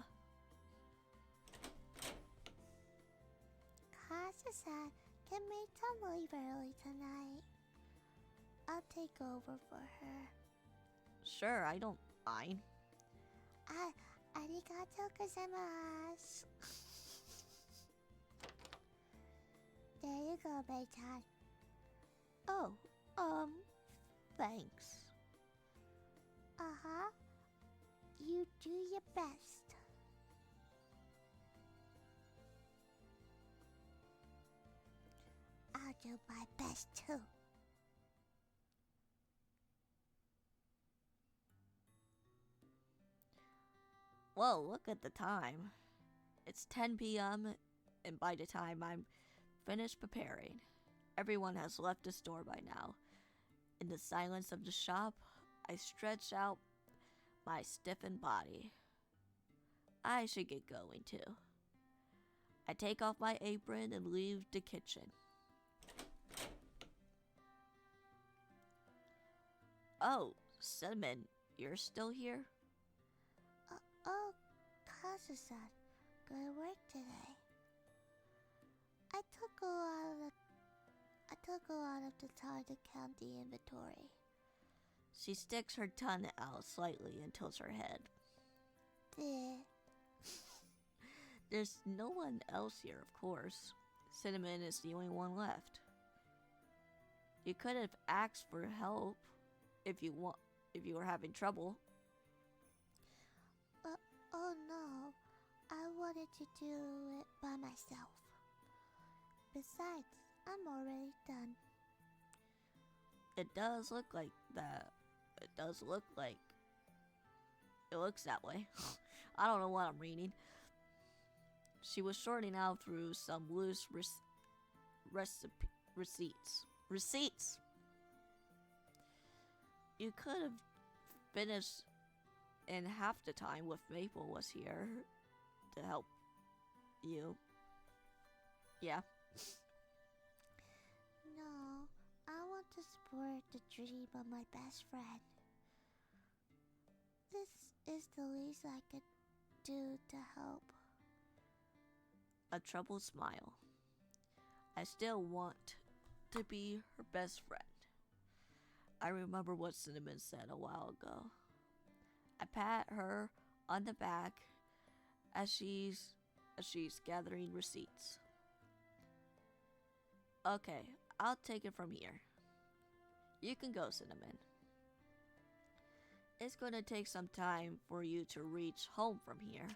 Kasa-san, can Mei-chan leave early tonight? I'll take over for her.
Sure, I don't mind.
Arigatou gozaimasu. There you go, Mei-chan.
Oh, thanks.
Uh-huh. You do your best. I'll do my best too.
Whoa, look at the time. It's 10 p.m., and by the time I'm finished preparing, everyone has left the store by now. In the silence of the shop, I stretch out my stiffened body. I should get going too. I take off my apron and leave the kitchen. Oh, Cinnamon, you're still here?
Oh, Kasa-san, good work today. I took a lot of the time to count the inventory.
She sticks her tongue out slightly and tilts her head. There's no one else here, of course. Cinnamon is the only one left. You could have asked for help if you were having trouble.
Oh no, I wanted to do it by myself. Besides, I'm already done.
It does look like that. It looks that way. I don't know what I'm reading. She was sorting out through some loose receipts. Receipts! You could have finished in half the time if Maple was here to help you. Yeah.
No, I want to support the dream of my best friend. This is the least I could do to help.
A troubled smile. I still want to be her best friend. I remember what Cinnamon said a while ago. I pat her on the back as she's gathering receipts. Okay, I'll take it from here. You can go, Cinnamon. It's gonna take some time for you to reach home from here.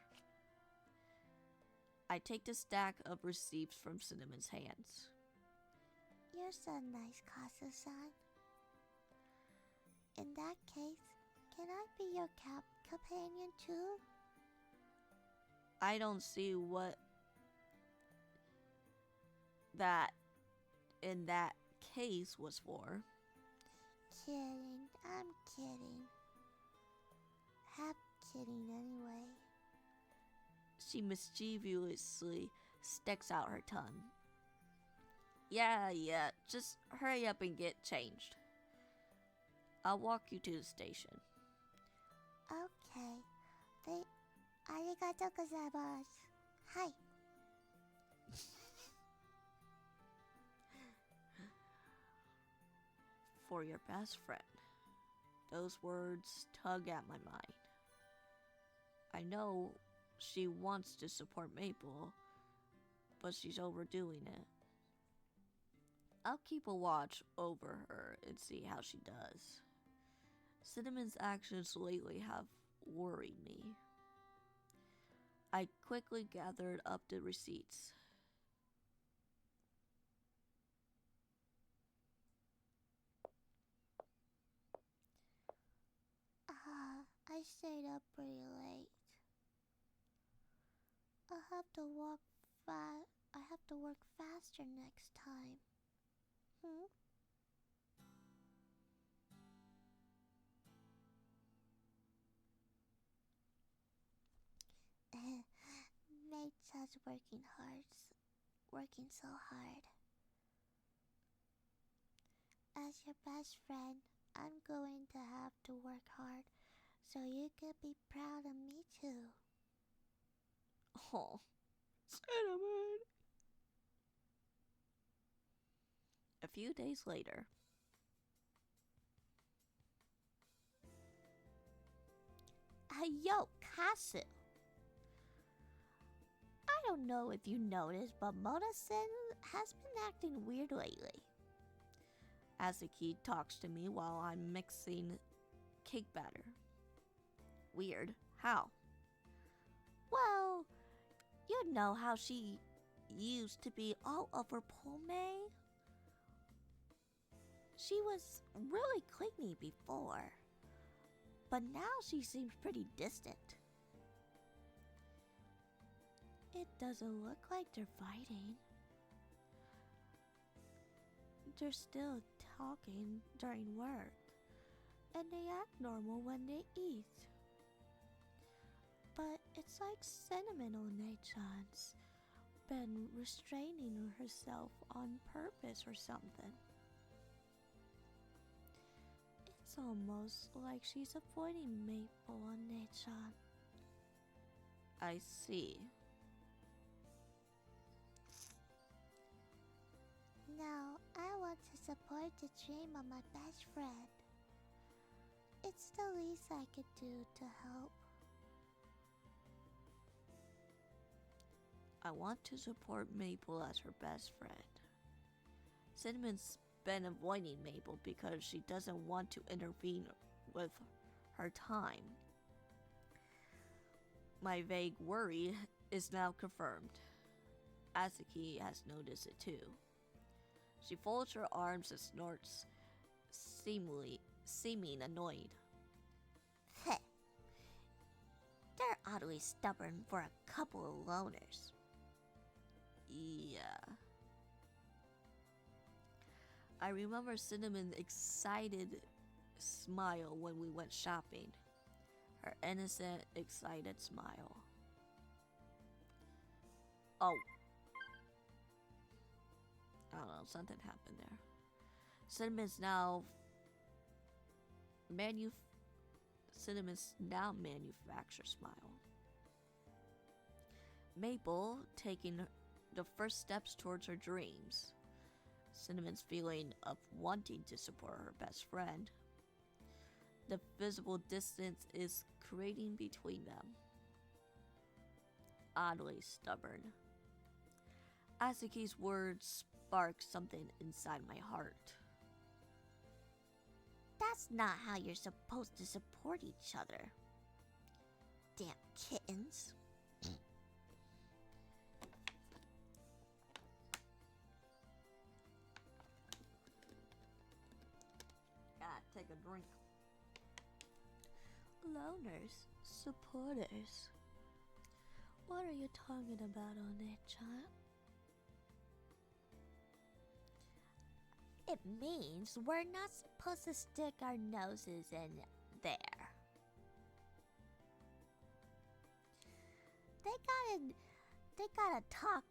I take the stack of receipts from Cinnamon's hands.
You're so nice, Kasa-san. In that case, can I be your companion too?
I don't see what that in that case was for.
Kidding, I'm kidding. Half kidding anyway.
She mischievously sticks out her tongue. Yeah, just hurry up and get changed. I'll walk you to the station.
Okay. Arigatou gozaimasu. Hi.
For your best friend. Those words tug at my mind. I know she wants to support Maple, but she's overdoing it. I'll keep a watch over her and see how she does. Cinnamon's actions lately have worried me. I quickly gathered up the receipts.
I stayed up pretty late. I have to work faster next time. Mei-chan's working so hard. As your best friend, I'm going to have to work hard so you can be proud of me too.
Oh, Cinnamon. A few days later.
Hey, yo, Kasu. I don't know if you noticed, but Mona-sen has been acting weird lately.
Azuki talks to me while I'm mixing cake batter. Weird. How?
Well, you know how she used to be all over Pome? She was really clingy before, but now she seems pretty distant. It doesn't look like they're fighting. They're still talking during work, and they act normal when they eat. But it's like Sentimental Nechan's been restraining herself on purpose or something. It's almost like she's avoiding Maple on Nechan.
I see.
No, I want to support the dream of my best friend. It's the least I could do to help.
I want to support Maple as her best friend. Cinnamon's been avoiding Maple because she doesn't want to intervene with her time. My vague worry is now confirmed. Azuki has noticed it too. She folds her arms and snorts, seeming annoyed.
Heh. They're oddly stubborn for a couple of loners.
Yeah. I remember Cinnamon's excited smile when we went shopping. Her innocent, excited smile. Oh. I don't know, something happened there. Cinnamon's now manufacture smile. Maple taking the first steps towards her dreams. Cinnamon's feeling of wanting to support her best friend. The visible distance is creating between them. Oddly stubborn. Azuki's words spark something inside my heart.
That's not how you're supposed to support each other. Damn kittens.
Gotta take a drink.
Loners, supporters. What are you talking about, One-chan? It means we're not supposed to stick our noses in there. They gotta talk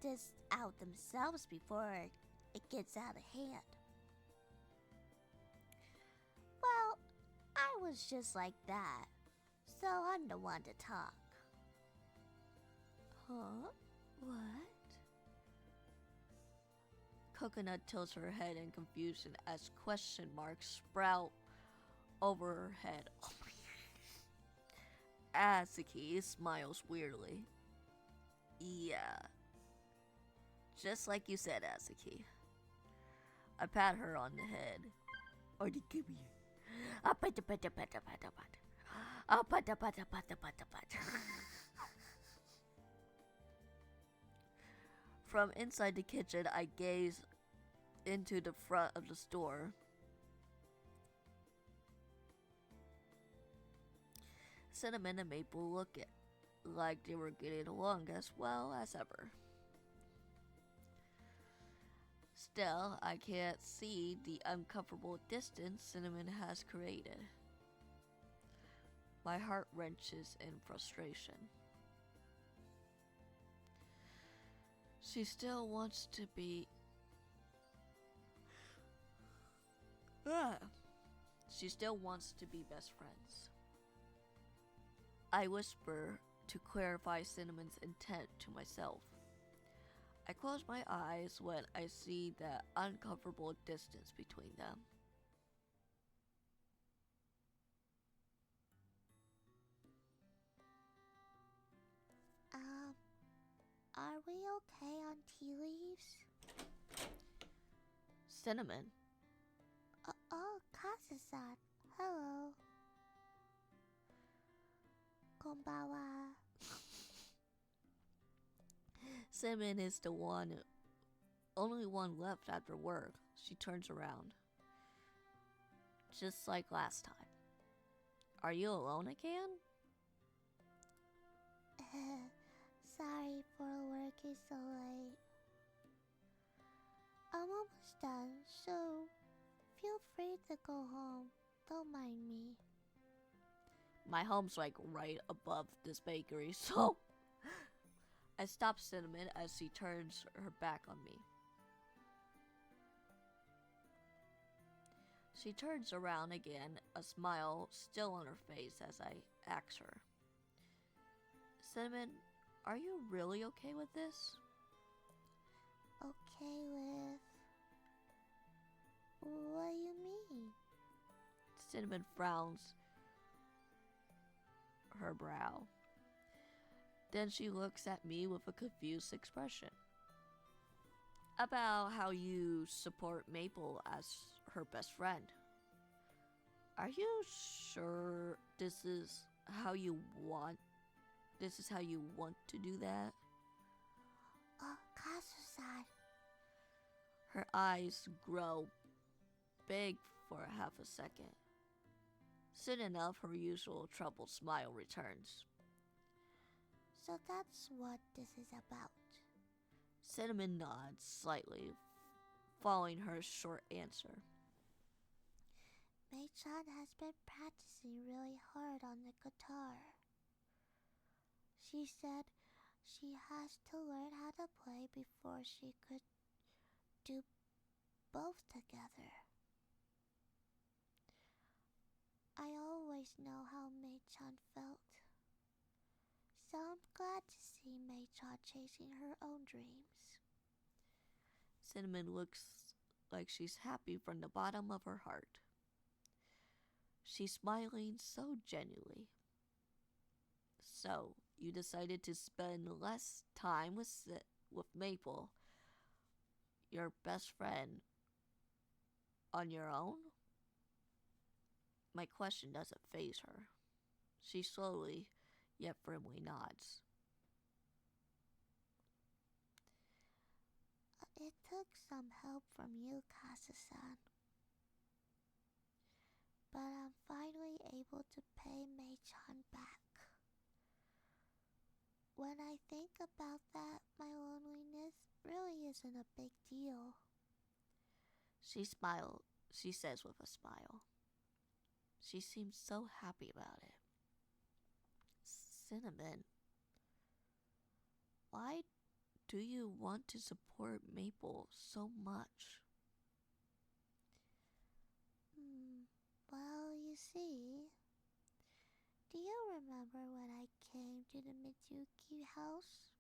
this out themselves before it gets out of hand. Well, I was just like that, so I'm the one to talk. Huh? What?
Coconut tilts her head in confusion as question marks sprout over her head. Oh my. Azuki smiles weirdly. Yeah. Just like you said, Azuki. I pat her on the head. Or the give me. From inside the kitchen, I gaze into the front of the store. Cinnamon and Maple look like they were getting along as well as ever. Still, I can't see the uncomfortable distance Cinnamon has created. My heart wrenches in frustration. She still wants to be... She still wants to be best friends. I whisper to clarify Cinnamon's intent to myself. I close my eyes when I see the uncomfortable distance between them.
Are we okay on tea leaves?
Cinnamon.
Oh, Kasa-san. Hello. Konbawa.
Cinnamon is the only one left after work. She turns around. Just like last time. Are you alone again?
Sorry for working so late. I'm almost done, so feel free to go home. Don't mind me.
My home's like right above this bakery, so I stop Cinnamon as she turns her back on me. She turns around again, a smile still on her face as I ask her. Cinnamon, are you really okay with this?
Okay with... What do you mean?
Cinnamon frowns her brow. Then she looks at me with a confused expression. About how you support Maple as her best friend. Are you sure this is how you want to do that?
Oh, Kasa-san.
Her eyes grow big for half a second. Soon enough, her usual troubled smile returns.
So that's what this is about.
Cinnamon nods slightly, following her short answer.
Mei-chan has been practicing really hard on the guitar. She said she has to learn how to play before she could do both together. I always know how Mei-chan felt. So I'm glad to see Mei-chan chasing her own dreams.
Cinnamon looks like she's happy from the bottom of her heart. She's smiling so genuinely. So, you decided to spend less time with Maple, your best friend, on your own? My question doesn't faze her. She slowly, yet firmly nods.
It took some help from you, Kasa-san. But I'm finally able to pay Mei-chan back. When I think about that, my loneliness really isn't a big deal.
She says with a smile. She seems so happy about it. Cinnamon, why do you want to support Maple so much?
Well, you see, do you remember when I came to the Mitsuki house?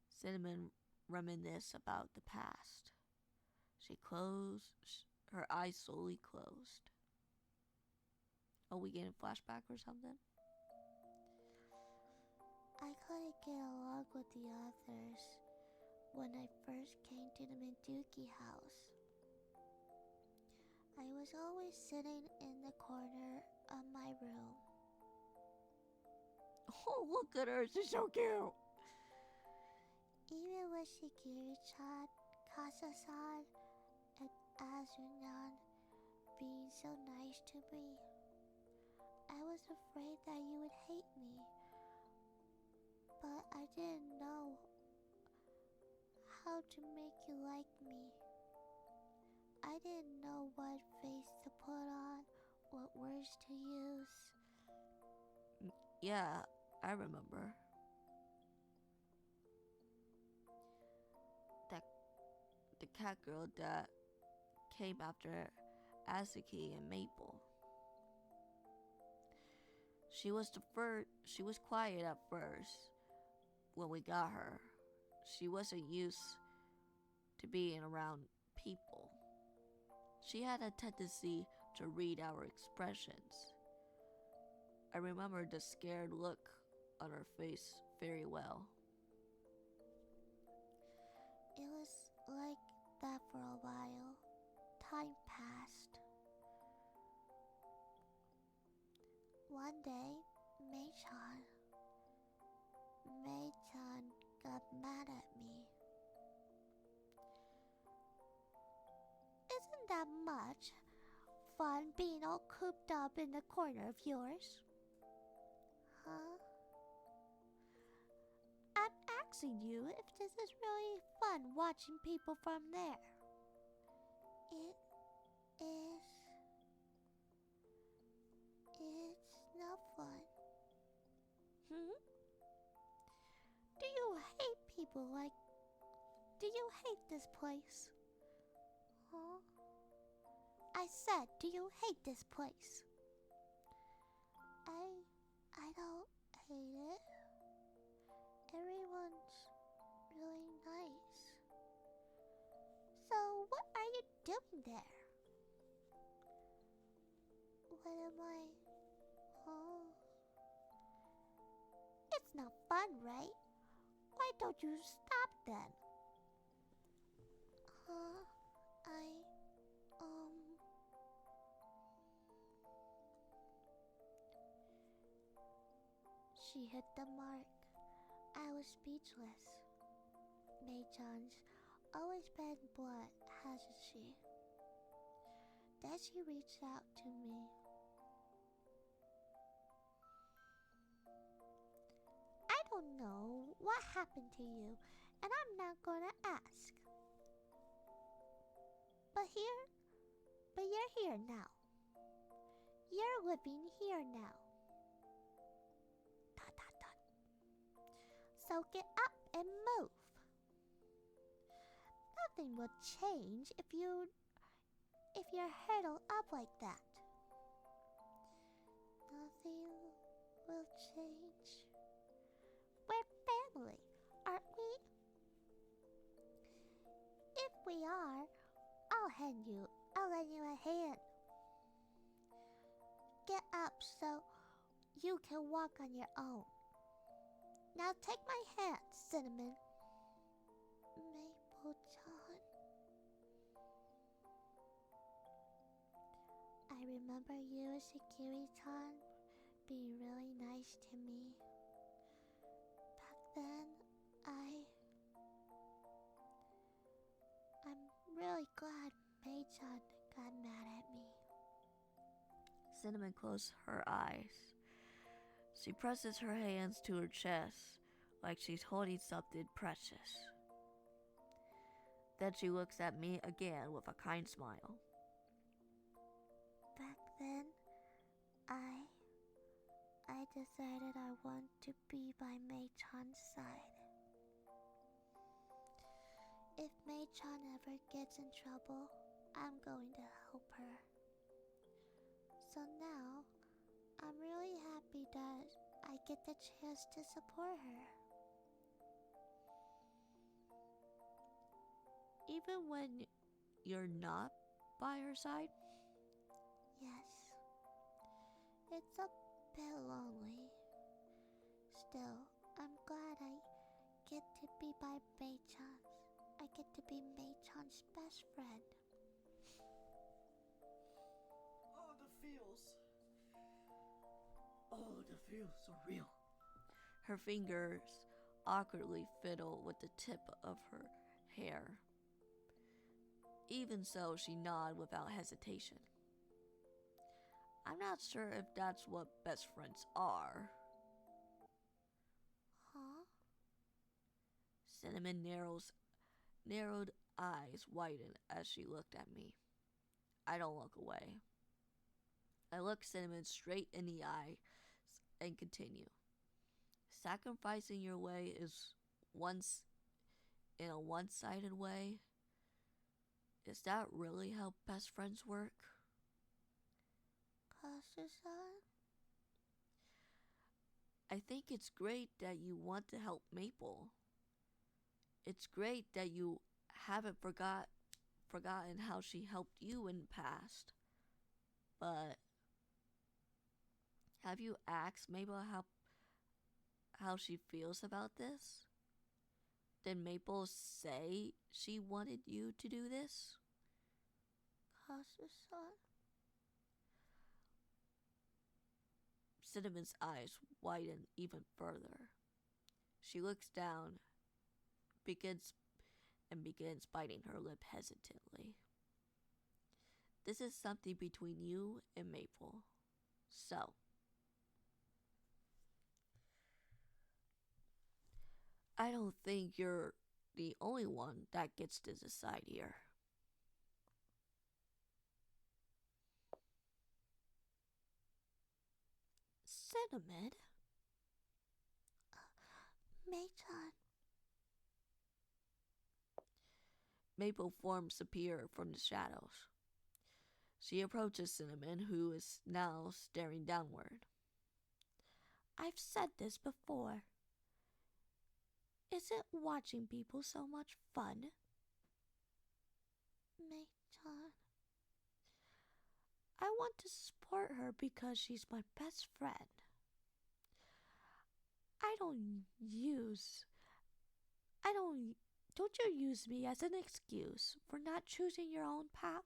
Cinnamon reminisced about the past. Her eyes slowly closed. Are we getting a flashback or something?
I couldn't get along with the others when I first came to the Mitsuki house. I was always sitting in the corner of my room.
Oh, look at her, she's so cute!
Even with Shigiri-chan, Kasa-san, and Azunan being so nice to me, I was afraid that you would hate me. But I didn't know how to make you like me. I didn't know what face to put on, what words to use.
Yeah, I remember. The cat girl that came after Azuki and Maple. She was quiet at first when we got her. She wasn't used to being around people. She had a tendency to read our expressions. I remember the scared look on her face very well.
It was like that for a while. Time passed. One day, Mei-chan got mad at me. Isn't that much fun being all cooped up in the corner of yours? Huh? I'm asking you if this is really fun watching people from there. It is. It's not fun. Do you hate people like... Do you hate this place? Huh? I said, do you hate this place? I don't hate it. Everyone's really nice. So what are you doing there? What am I... Oh... It's not fun, right? Why don't you stop then? She hit the mark. I was speechless. Mei-chan's always been blunt, hasn't she? Then she reached out to me. I don't know what happened to you, and I'm not gonna ask. But you're here now. You're living here now. Dot, dot, dot. So get up and move. Nothing will change if you're huddled up like that. Nothing will change. We're family, aren't we? If we are, I'll lend you a hand. Get up so you can walk on your own. Now take my hand, Cinnamon. Maple-chan. I remember you as Sakiri-chan being really nice to me. Back then, I'm really glad Mei-chan got mad at me.
Cinnamon closed her eyes. She presses her hands to her chest like she's holding something precious. Then she looks at me again with a kind smile.
Back then, I decided I want to be by Mei-chan's side. If Mei-chan ever gets in trouble, I'm going to help her. So now, I'm really happy that I get the chance to support her.
Even when you're not by her side?
Yes. It's a bit lonely. Still, I'm glad I get to be by Mei-chan's. I get to be Mei-chan's best friend.
Oh, the feels. Oh, the feels so real. Her fingers awkwardly fiddle with the tip of her hair. Even so, she nodded without hesitation. I'm not sure if that's what best friends are.
Huh?
Cinnamon narrowed eyes widen as she looked at me. I don't look away. I look Cinnamon straight in the eye and continue. Sacrificing your way is once in a one-sided way. Is that really how best friends work?
Kasa-san?
I think it's great that you want to help Maple. It's great that you haven't forgotten how she helped you in the past. But have you asked Maple how she feels about this? Did Maple say she wanted you to do this?
Kasa-san?
Cinnamon's eyes widen even further. She looks down, begins biting her lip hesitantly. This is something between you and Maple. So, I don't think you're the only one that gets to decide here.
Cinnamon? Mei-chan.
Maple forms appear from the shadows. She approaches Cinnamon, who is now staring downward.
I've said this before. Isn't watching people so much fun? Mei-chan. I want to support her because she's my best friend. Don't you use me as an excuse for not choosing your own path?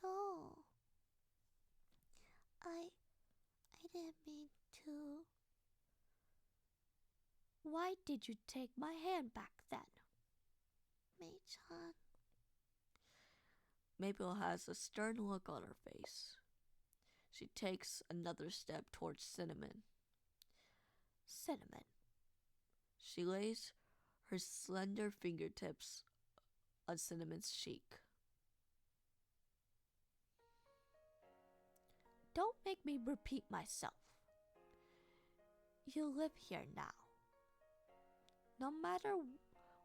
No. I didn't mean to. Why did you take my hand back then? Mei-chan.
Maple has a stern look on her face. She takes another step towards Cinnamon.
Cinnamon.
She lays her slender fingertips on Cinnamon's cheek.
Don't make me repeat myself. You live here now. No matter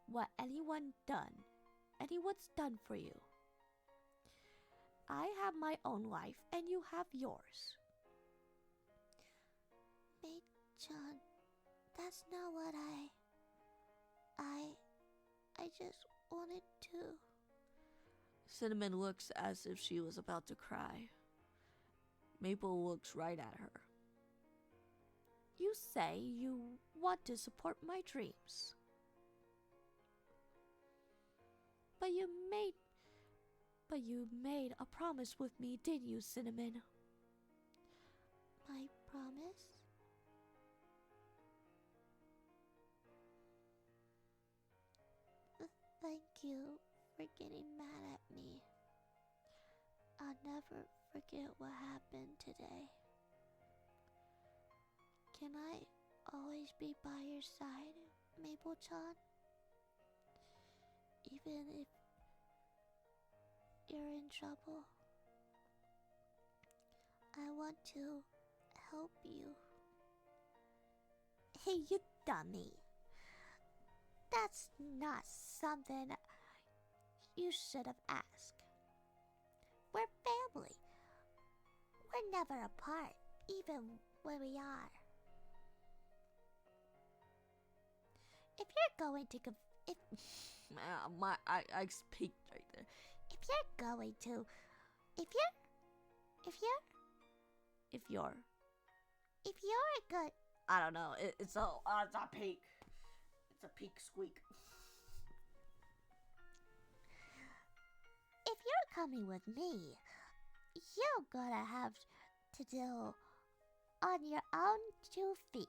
what anyone's done for you. I have my own life and you have yours. Mei-chan, that's not what I just wanted to.
Cinnamon looks as if she was about to cry. Maple looks right at her.
You say you want to support my dreams. But you made a promise with me, didn't you, Cinnamon? My promise? Thank you for getting mad at me. I'll never forget what happened today. Can I always be by your side, Maple-chan? Even if you're in trouble, I want to help you. Hey, you dummy. That's not something you should have asked. We're family. We're never apart, even when we are. If you're going to
I peeked right there.
If you're a good...
I don't know. It's a peak. It's a peak squeak.
If you're coming with me, you're gonna have to do on your own 2 feet.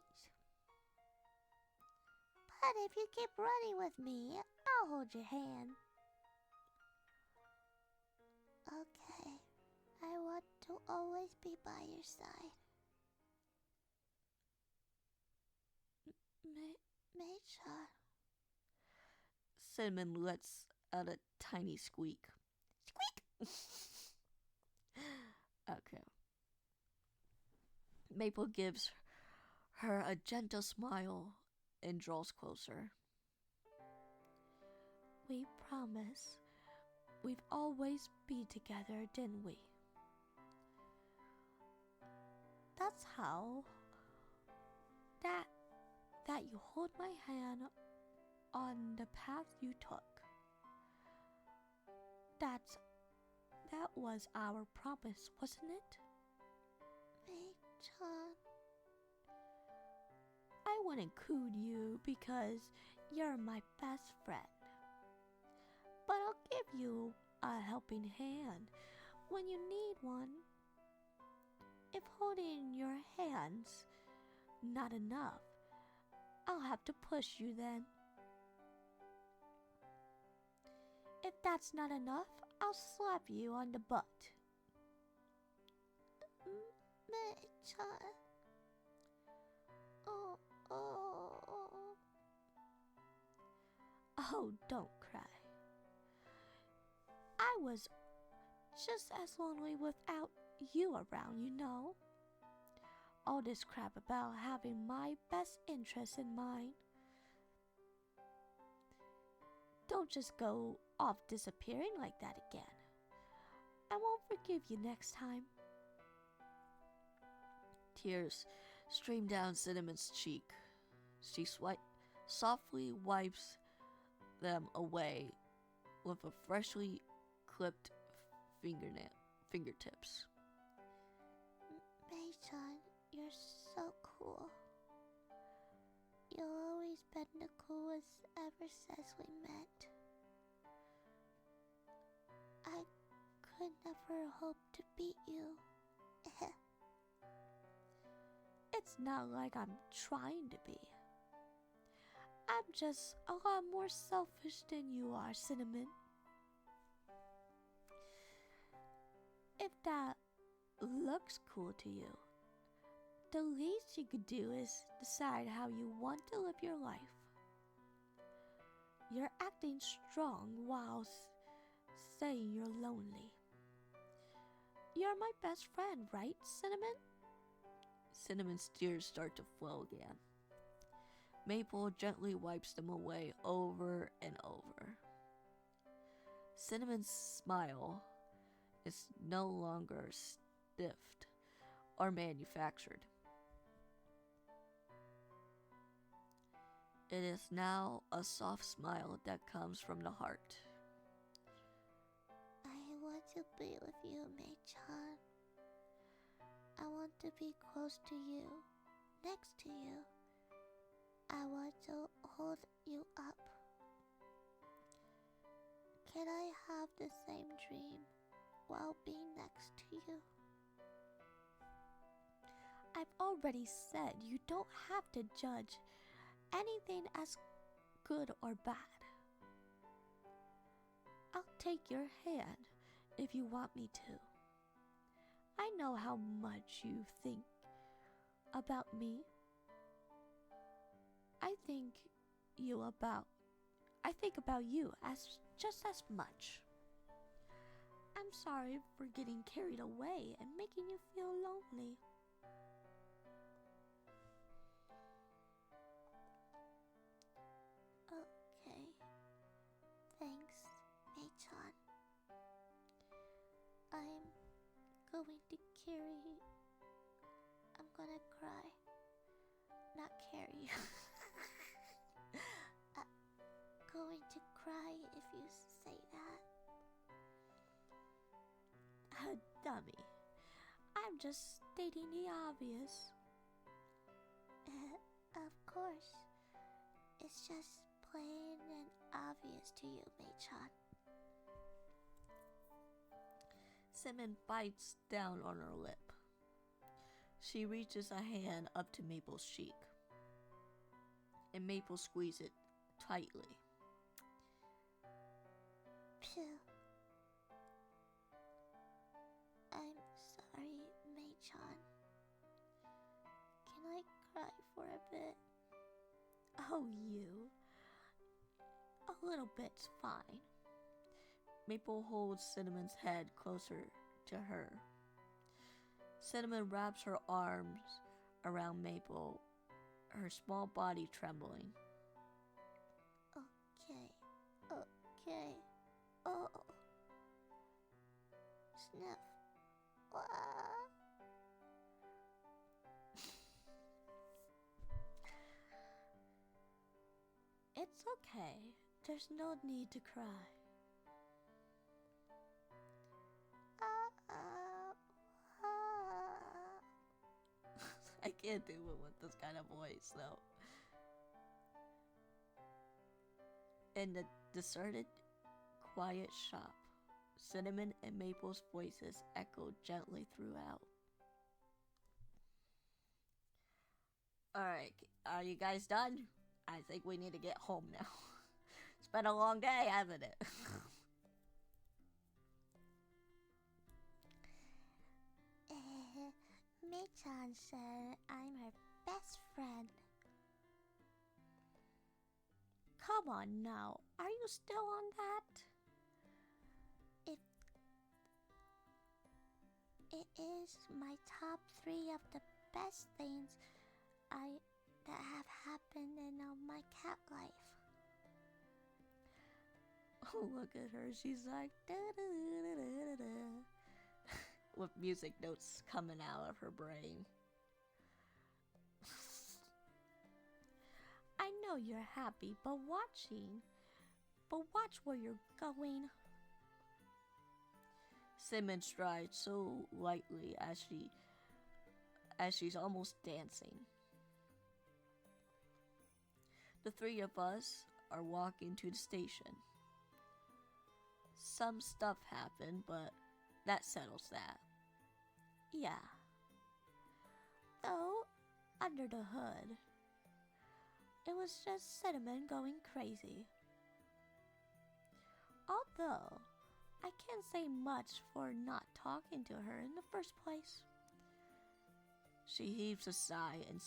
But if you keep running with me, I'll hold your hand. Okay, I want to always be by your side. Mei-chan.
Cinnamon lets out a tiny squeak.
Squeak!
Okay. Maple gives her a gentle smile and draws closer.
We promise we'd always be together, didn't we? That's how
that you hold my hand on the path you took. That was our promise, wasn't it?
Mei-chan,
I wouldn't include you because you're my best friend. But I'll give you a helping hand when you need one. If holding your hand's not enough, I'll have to push you then. If that's not enough, I'll slap you on the butt.
Mei-chan. Oh, oh.
Oh, don't cry. I was just as lonely without you around, you know. All this crap about having my best interests in mind. Don't just go off disappearing like that again. I won't forgive you next time.
Tears stream down Cinnamon's cheek. She softly wipes them away with a freshly clipped fingertips.
Mei-chan, you're so cool. You've always been the coolest ever since we met. I could never hope to beat you.
It's not like I'm trying to be. I'm just a lot more selfish than you are, Cinnamon. If that looks cool to you, the least you could do is decide how you want to live your life. You're acting strong while saying you're lonely. You're my best friend, right, Cinnamon?
Cinnamon's tears start to flow again. Maple gently wipes them away over and over. Cinnamon's smile is no longer stiffed or manufactured. It is now a soft smile that comes from the heart.
I want to be with you, Mei-chan. I want to be close to you, next to you. I want to hold you up. Can I have the same dream while being next to you?
I've already said you don't have to judge anything as good or bad. I'll take your hand if you want me to. I know how much you think about me. I think about you as just as much. I'm sorry for getting carried away and making you feel lonely.
Okay. Thanks, Mei-chan. I'm going to carry. I'm gonna cry. Not carry. Going to cry if you say that.
Dummy. I'm just stating the obvious.
Of course. It's just plain and obvious to you, Mei-chan.
Cinnamon bites down on her lip. She reaches a hand up to Maple's cheek, and Maple squeezes it tightly.
Phew. I'm sorry, Mei-chan. Can I cry for a bit?
Oh, you. A little bit's fine.
Maple holds Cinnamon's head closer to her. Cinnamon wraps her arms around Maple, her small body trembling.
Okay. Oh. Sniff. Wah.
It's okay. There's no need to cry.
I can't do it with this kind of voice, though. In the deserted, quiet shop, Cinnamon and Maple's voices echoed gently throughout. Alright, are you guys done? I think we need to get home now. It's been a long day, hasn't it?
Mei-chan said I'm her best friend.
Come on now, are you still on that?
It is my top 3 of the best things that have happened in my cat life.
Oh, look at her. She's like, da-da-da-da-da-da. With music notes coming out of her brain.
I know you're happy, but watch where you're going.
Cinnamon strides so lightly as she's almost dancing. The 3 of us are walking to the station. Some stuff happened, but that settles that.
Yeah. Though, under the hood, it was just Cinnamon going crazy. Although, I can't say much for not talking to her in the first place.
She heaves a sigh and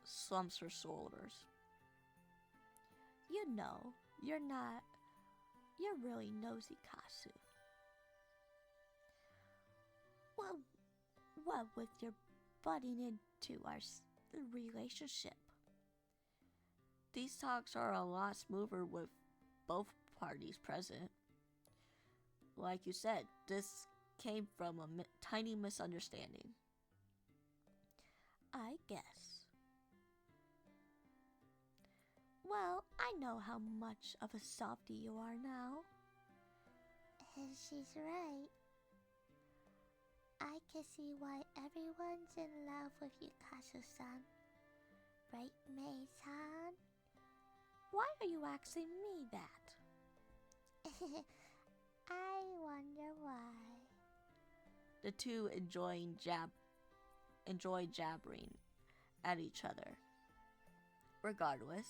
slumps her shoulders.
You know, you're really nosy, Kasu. Well, what with your butting into our relationship?
These talks are a lot smoother with both parties present. Like you said, this came from a tiny misunderstanding.
I guess. Well, I know how much of a softie you are now.
She's right. I can see why everyone's in love with you, Kasu-san. Right, Mei-san?
Why are you asking me that?
I wonder why.
The 2 enjoy jabbering at each other. Regardless,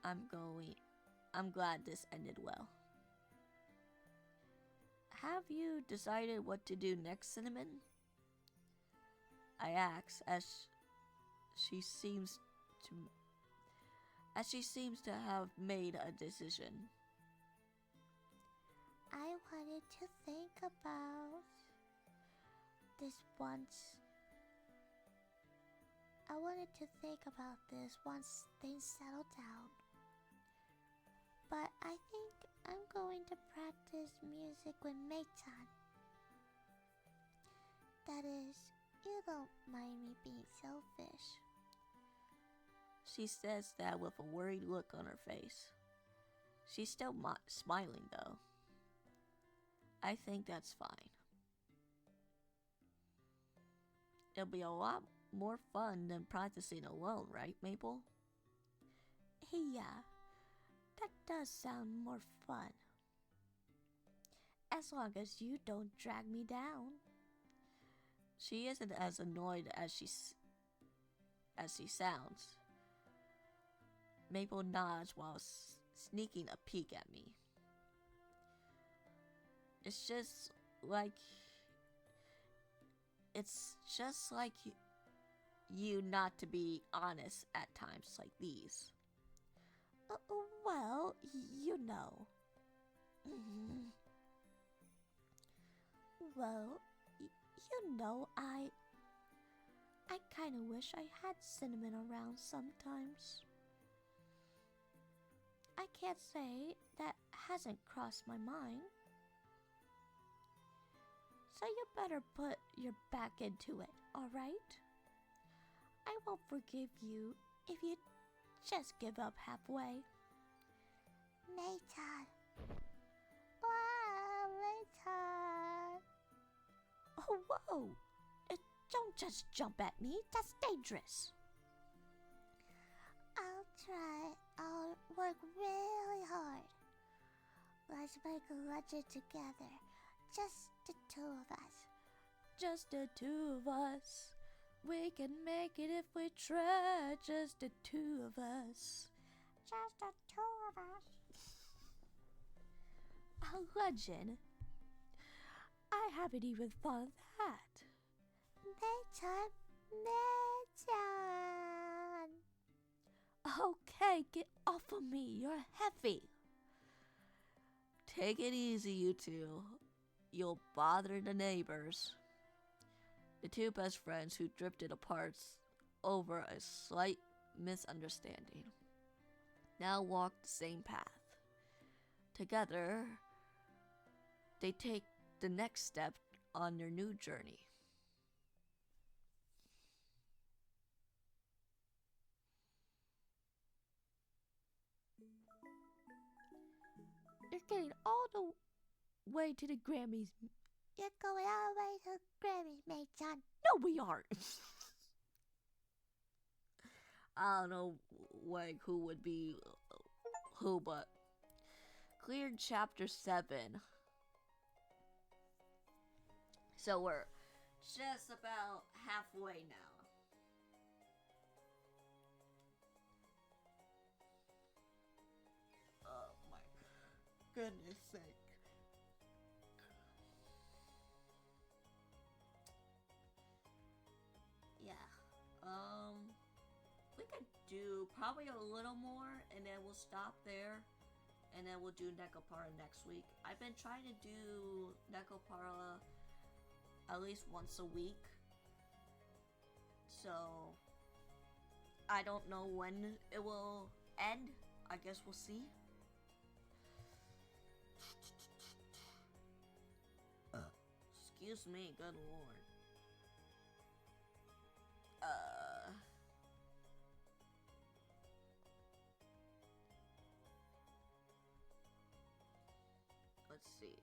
I'm glad this ended well. Have you decided what to do next, Cinnamon? I ask as she seems to have made a decision.
I wanted to think about this once. I wanted to think about this once things settle down. But I think I'm going to practice music with Mei-chan. That is, you don't mind me being selfish.
She says that with a worried look on her face. She's still smiling, though. I think that's fine. It'll be a lot more fun than practicing alone, right, Maple?
Yeah, that does sound more fun. As long as you don't drag me down.
She isn't as annoyed as she sounds. Maple nods while sneaking a peek at me. It's just like you not to be honest at times like these.
Well, you know. Well, you know, I kind of wish I had Cinnamon around sometimes. I can't say that hasn't crossed my mind. So you better put your back into it, alright? I won't forgive you if you just give up halfway.
Mayton. Wow, Mayton.
Oh, whoa! Don't just jump at me. That's dangerous.
I'll try. I'll work really hard. Let's make a legend together. Just the two of us.
Just the two of us. We can make it if we try. Just the two of us.
Just the two of us.
A legend? I haven't even thought of that.
Mayton. Mayton.
Okay, get off of me. You're heavy.
Take it easy, you two. You'll bother the neighbors. The two best friends who drifted apart over a slight misunderstanding now walk the same path. Together, they take the next step on their new journey.
You're getting all the way to the Grammys.
You're going all the way to the Grammys, Mayton.
No, we aren't.
I don't know like who would be who, but cleared chapter 7. So we're just about halfway now. Oh my goodness sake. Yeah. We could do probably a little more and then we'll stop there. And then we'll do Nekopara next week. I've been trying to do Nekopara at least once a week. So I don't know when it will end. I guess we'll see. Excuse me, good lord. Let's see.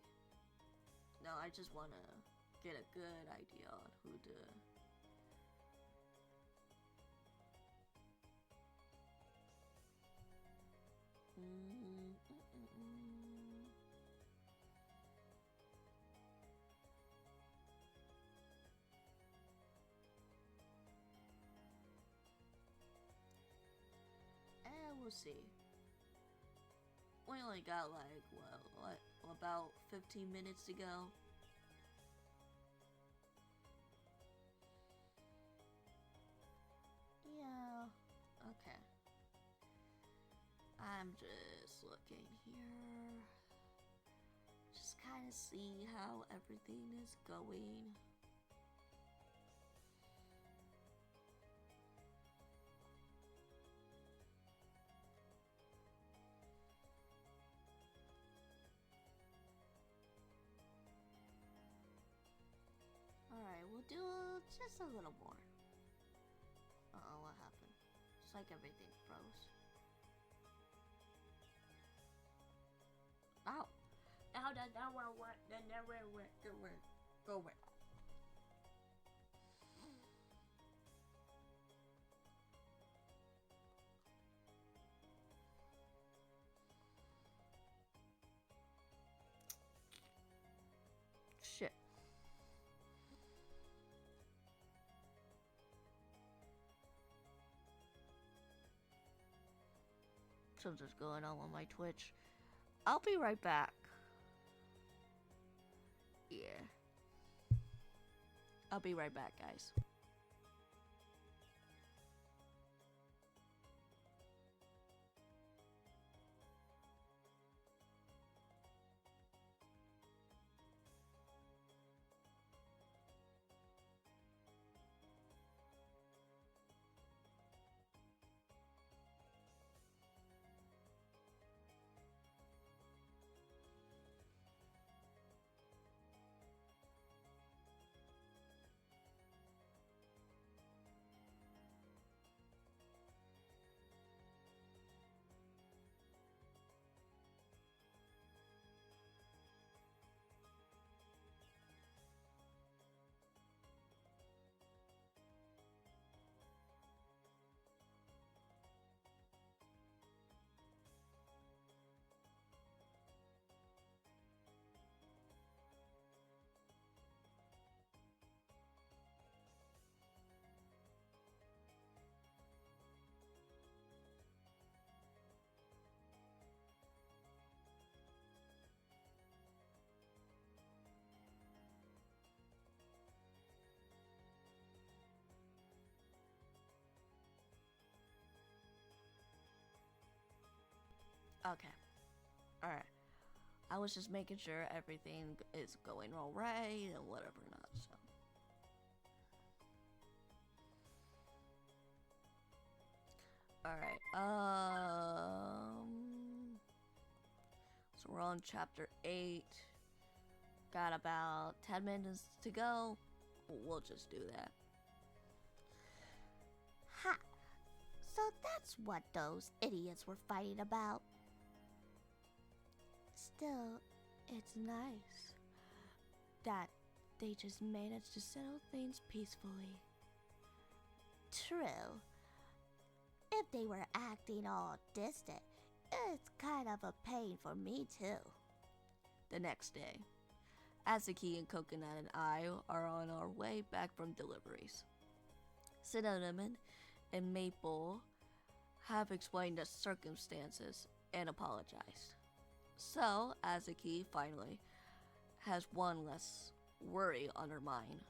No, I just want to get a good idea on who to... And we'll see. We only got like, what, about 15 minutes to go. Yeah, okay. I'm just looking here. Just kind of see how everything is going. Alright, we'll do just a little more. Uh-oh, what happened? It's like everything froze. Ow! Now the nowhere went, the nowhere went, go away. Shit. Something's going on with my Twitch. I'll be right back. Yeah. I'll be right back, guys. Okay. Alright. I was just making sure everything is going all right and whatever not, so. Alright, so we're on chapter 8. Got about 10 minutes to go. We'll just do that.
Ha! So that's what those idiots were fighting about.
Still, it's nice that they just managed to settle things peacefully.
True. If they were acting all distant, it's kind of a pain for me too.
The next day, Azuki and Coconut and I are on our way back from deliveries. Cinnamon and Maple have explained the circumstances and apologized. So, Azuki finally has one less worry on her mind.